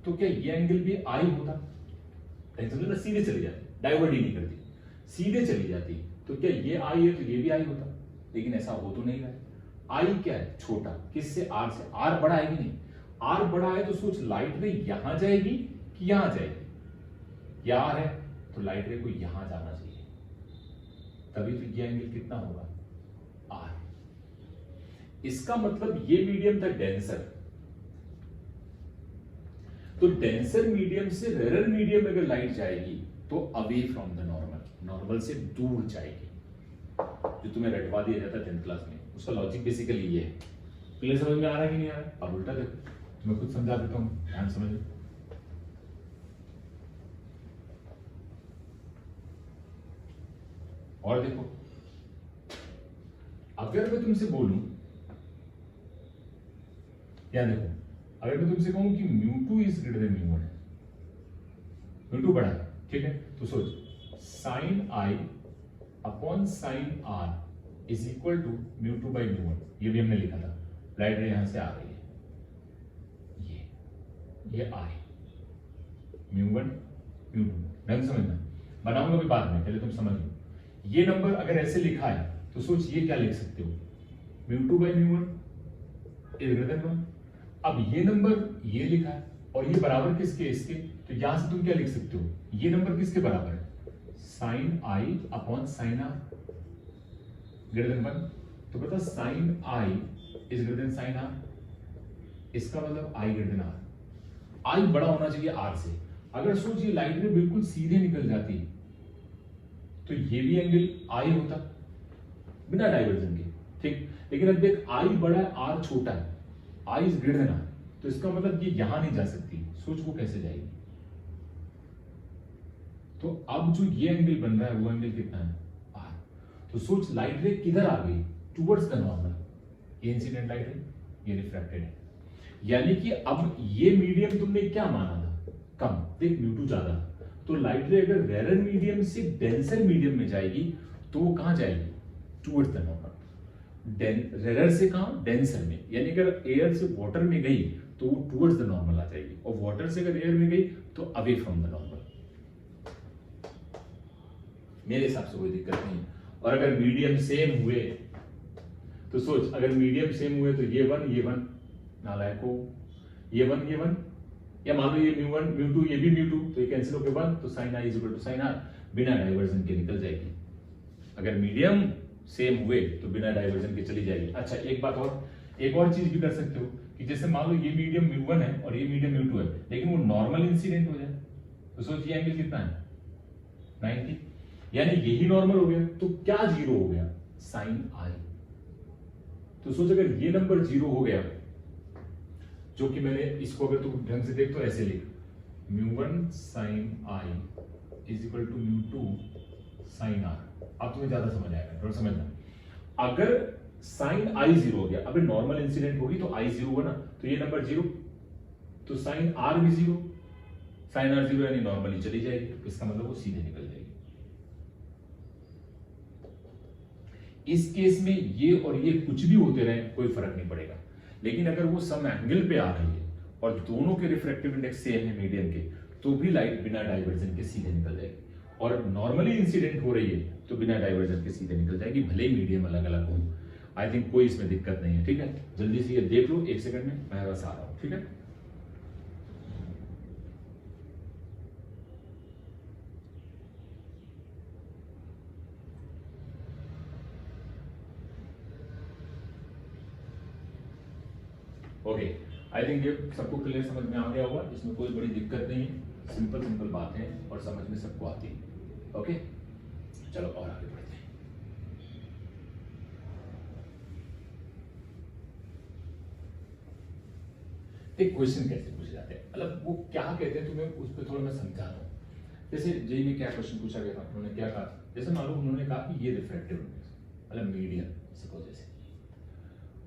तो क्या ये एंगल भी आई होता? सीधे चली जाती, डाइवर्ट ही नहीं करती, सीधे चली जाती, तो क्या ये आई है तो ये भी आई होता? लेकिन ऐसा हो तो नहीं रहा है। आई क्या है? छोटा, किससे? आर से। आर बड़ा है कि नहीं? आर बड़ा है तो सोच, लाइट रे यहां जाएगी कि यहां जाएगी? या आर है तो लाइट रे को यहां जाना चाहिए, तभी तो ये एंगल कितना होगा? आर। इसका मतलब ये मीडियम था डेंसर, तो डेंसर मीडियम से रेरर मीडियम अगर लाइट जाएगी तो away from the normal, normal से दूर जाएगी, जो तुम्हें रटवा दिया जाता है 10th क्लास में। उसका लॉजिक बेसिकली ये है। क्लियर समझ में आ रहा है कि नहीं आ रहा है? अब उल्टा देखो, मैं खुद समझा देता हूं, ध्यान समझो। और देखो, अगर मैं तुमसे बोलूं, या देखो, अगर मैं तुमसे कहूं कि mu is greater than mu, mu बड़ा है, ठीक है, तो सोच sine I upon sine are is equal to mu by म्यू1। ये भी हमने लिखा था, लाइट रे यहां से आ रही है, ये आई, म्यू1 म्यू2, ढंग समझना, बनाऊंगा भी बाद में, पहले तुम समझ लो। ये नंबर अगर ऐसे लिखा है तो सोच ये क्या लिख सकते हो? म्यू2 बाई म्यू1 इज ग्रेटर देन 1। अब ये नंबर ये लिखा है और ये बराबर किसके? इसके। तो यहां से तुम क्या लिख सकते हो? ये नंबर किसके बराबर है? साइन आई upon sine r greater than 1। तो बता sine I is greater than sine r, इसका मतलब i greater than r. I बड़ा होना चाहिए आर से। अगर सोच ये लाइट रे बिल्कुल सीधे निकल जाती तो ये भी एंगल आई होता बिना डाइवर्जन के, ठीक। लेकिन अब देख आई बड़ा है आर छोटा है, आई इज ग्रेटर देन आर, तो इसका मतलब ये यहां नहीं जा सकती। सोच वो कैसे जाएगी। तो अब जो ये एंगल बन रहा है वो एंगल कितना है आर। तो सोच लाइट रे किधर आ गई, टुवर्ड्स द नॉर्मल। ये इंसिडेंट लाइट है, ये रिफ्रैक्टेड है, यानी कि अब ये मीडियम तुमने क्या माना था कम, देख म्यू2 ज्यादा। तो लाइट रे अगर रेयर मीडियम से डेंसर मीडियम में जाएगी तो वो कहां जाएगी, टुवर्ड्स द नॉर्मल। रेयर से कहां, डेंसर में, यानी अगर एयर से वाटर में गई तो वो टुवर्ड्स द नॉर्मल आ जाएगी, और वाटर से अगर एयर में गई तो अवे फ्रॉम द नॉर्मल। मेरे हिसाब से कोई दिक्कत नहीं। और अगर मीडियम सेम हुए तो सोच, अगर मीडियम सेम हुए तो ये वन नालायको, ये वन, या मान लो ये म्यू1 म्यू2 ये भी म्यू2, तो ये कैंसिल होकर 1, तो sine I is equal to sine r, बिना डाइवर्जन के निकल जाएगी। अगर मीडियम सेम हुए तो बिना डाइवर्जन के चली जाएगी। अच्छा एक बात और, एक और चीज भी कर सकते हो कि जैसे मान लो ये मीडियम म्यू1 है और ये मीडियम म्यू2 है, लेकिन वो नॉर्मल इंसिडेंट हो जाए तो सोच ये एंगल कितना है 90, यानी यही नॉर्मल हो गया। तो क्या जीरो हो गया, साइन आई। तो सोच अगर ये नंबर जीरो हो गया, जो कि मैंने इसको अगर तू ढंग से देख तो ऐसे लिख, mu sine I is equal to mu sine are. अब तुम्हें ज्यादा समझ आएगा, थोड़ा समझना। अगर साइन आई जीरो हो गया, अभी नॉर्मल इंसिडेंट होगी तो आई जीरो हुआ ना, तो ये नंबर जीरो, तो साइन आर भी जीरो, साइन आर जीरो यानी नॉर्मली चली जाएगी, इसका मतलब वो सीधे निकल जाएगी। इस केस में ये और ये कुछ भी होते रहे कोई फर्क नहीं पड़ेगा, लेकिन अगर वो सम एंगल पे आ रही है और दोनों के रिफ्रैक्टिव इंडेक्स सेम है मीडियम के, तो भी लाइट बिना डाइवर्जन के सीधे निकल जाएगी। और नॉर्मली इंसिडेंट हो रही है तो बिना डाइवर्जन के सीधे निकल जाएगी, भले ही मीडियम अलग अलग हो। आई थिंक कोई इसमें दिक्कत नहीं है, ठीक है। जल्दी से ये देख लो, 1 सेकंड में मैं बस आ रहा हूं, ठीक है। ओके, आई थिंक ये सबको क्लियर समझ में आ गया होगा, इसमें कोई बड़ी दिक्कत नहीं है, सिंपल बात है और समझ में सबको आती है। ओके चलो और आगे बढ़ते हैं। एक क्वेश्चन कैसे पूछे जाते हैं, मतलब वो क्या कहते हैं तुम्हें उस पर थोड़ा मैं समझाता हूँ। जैसे जेई में क्या क्वेश्चन पूछा गया था, उन्होंने क्या कहा, जैसे मालूम उन्होंने कहा कि ये रिफ्रैक्टिव इंडेक्स मतलब मीडियम सपोज जैसे,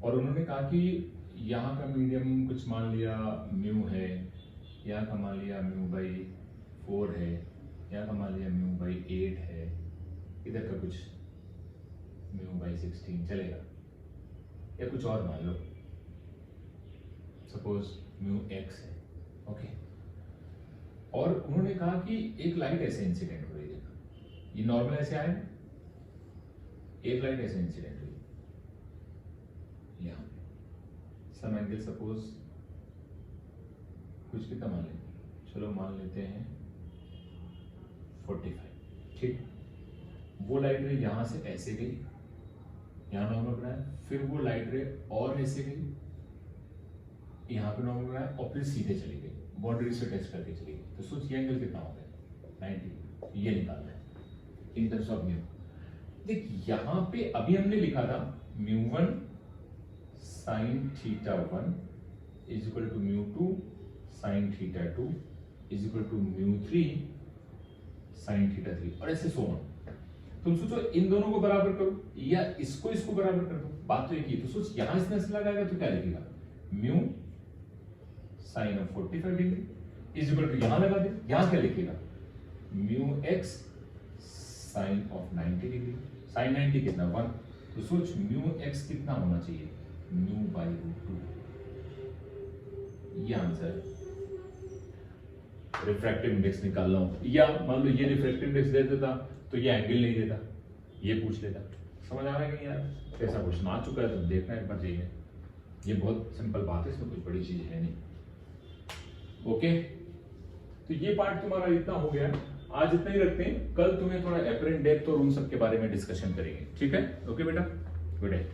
और उन्होंने कहा कि यहाँ का मीडियम कुछ मान लिया म्यू है, यहाँ का मान लिया म्यू/4 है, यहाँ का मान लिया म्यू/8 है, इधर का कुछ म्यू/16 चलेगा, या कुछ और मान लो सपोज म्यू/x है। ओके, और उन्होंने कहा कि एक लाइट ऐसे इंसिडेंट हो रही है, ये नॉर्मल ऐसे आया, एक लाइट ऐसे इंसिडेंट हुई यहाँ सम एंगल सपोज कुछ कितना मान लेते, चलो मान लेते हैं 45, ठीक। वो लाइट रे यहां से ऐसे गई, यहां नॉर्मल बनाया, फिर वो लाइट रे और ऐसे गई, यहां पे नॉर्मल बनाया, और फिर सीधे चली गई, बाउंड्री से टच करके चली गई। तो सोच ये एंगल कितना हो गया 90, ये निकालना है इन टर्म्स ऑफ म्यू। देख यहां पे अभी हमने लिखा था mu sine theta 1 is equal to mu sine theta 2 is equal to mu sine theta 3, और ऐसे सो ऑन। तुम सोचो इन दोनों को बराबर करो या इसको बराबर कर दो, बात तो एक ही। तो सोच यहां इसने ऐसे लगाएगा तो क्या लिखेगा, mu sine of 45 degree is equal to यहां लगा दे, यहां क्या लिखेगा, mu x sine of 90 degree, sine 90 कितना 1, तो सोच म्यू एक्स कितना होना चाहिए, म्यू/√2। ये आंसर रिफ्रैक्टिव इंडेक्स निकाल रहा हूं, या मान लो ये रिफ्रैक्टिव इंडेक्स दे देता तो ये एंगल नहीं देता, ये पूछ लेता। समझ आ रहा है कि यार कैसा क्वेश्चन आ चुका है, तो देखना एक बार चाहिए। ये बहुत सिंपल बात है, इसमें कुछ बड़ी चीज है नहीं। ओके, तो ये पार्ट तुम्हारा इतना हो गया, आज इतना ही रखते हैं, कल तुम्हें थोड़ा एपरेंट डेप्थ और उन सब के बारे में डिस्कशन करेंगे, ठीक है। ओके बेटा, गुड डे।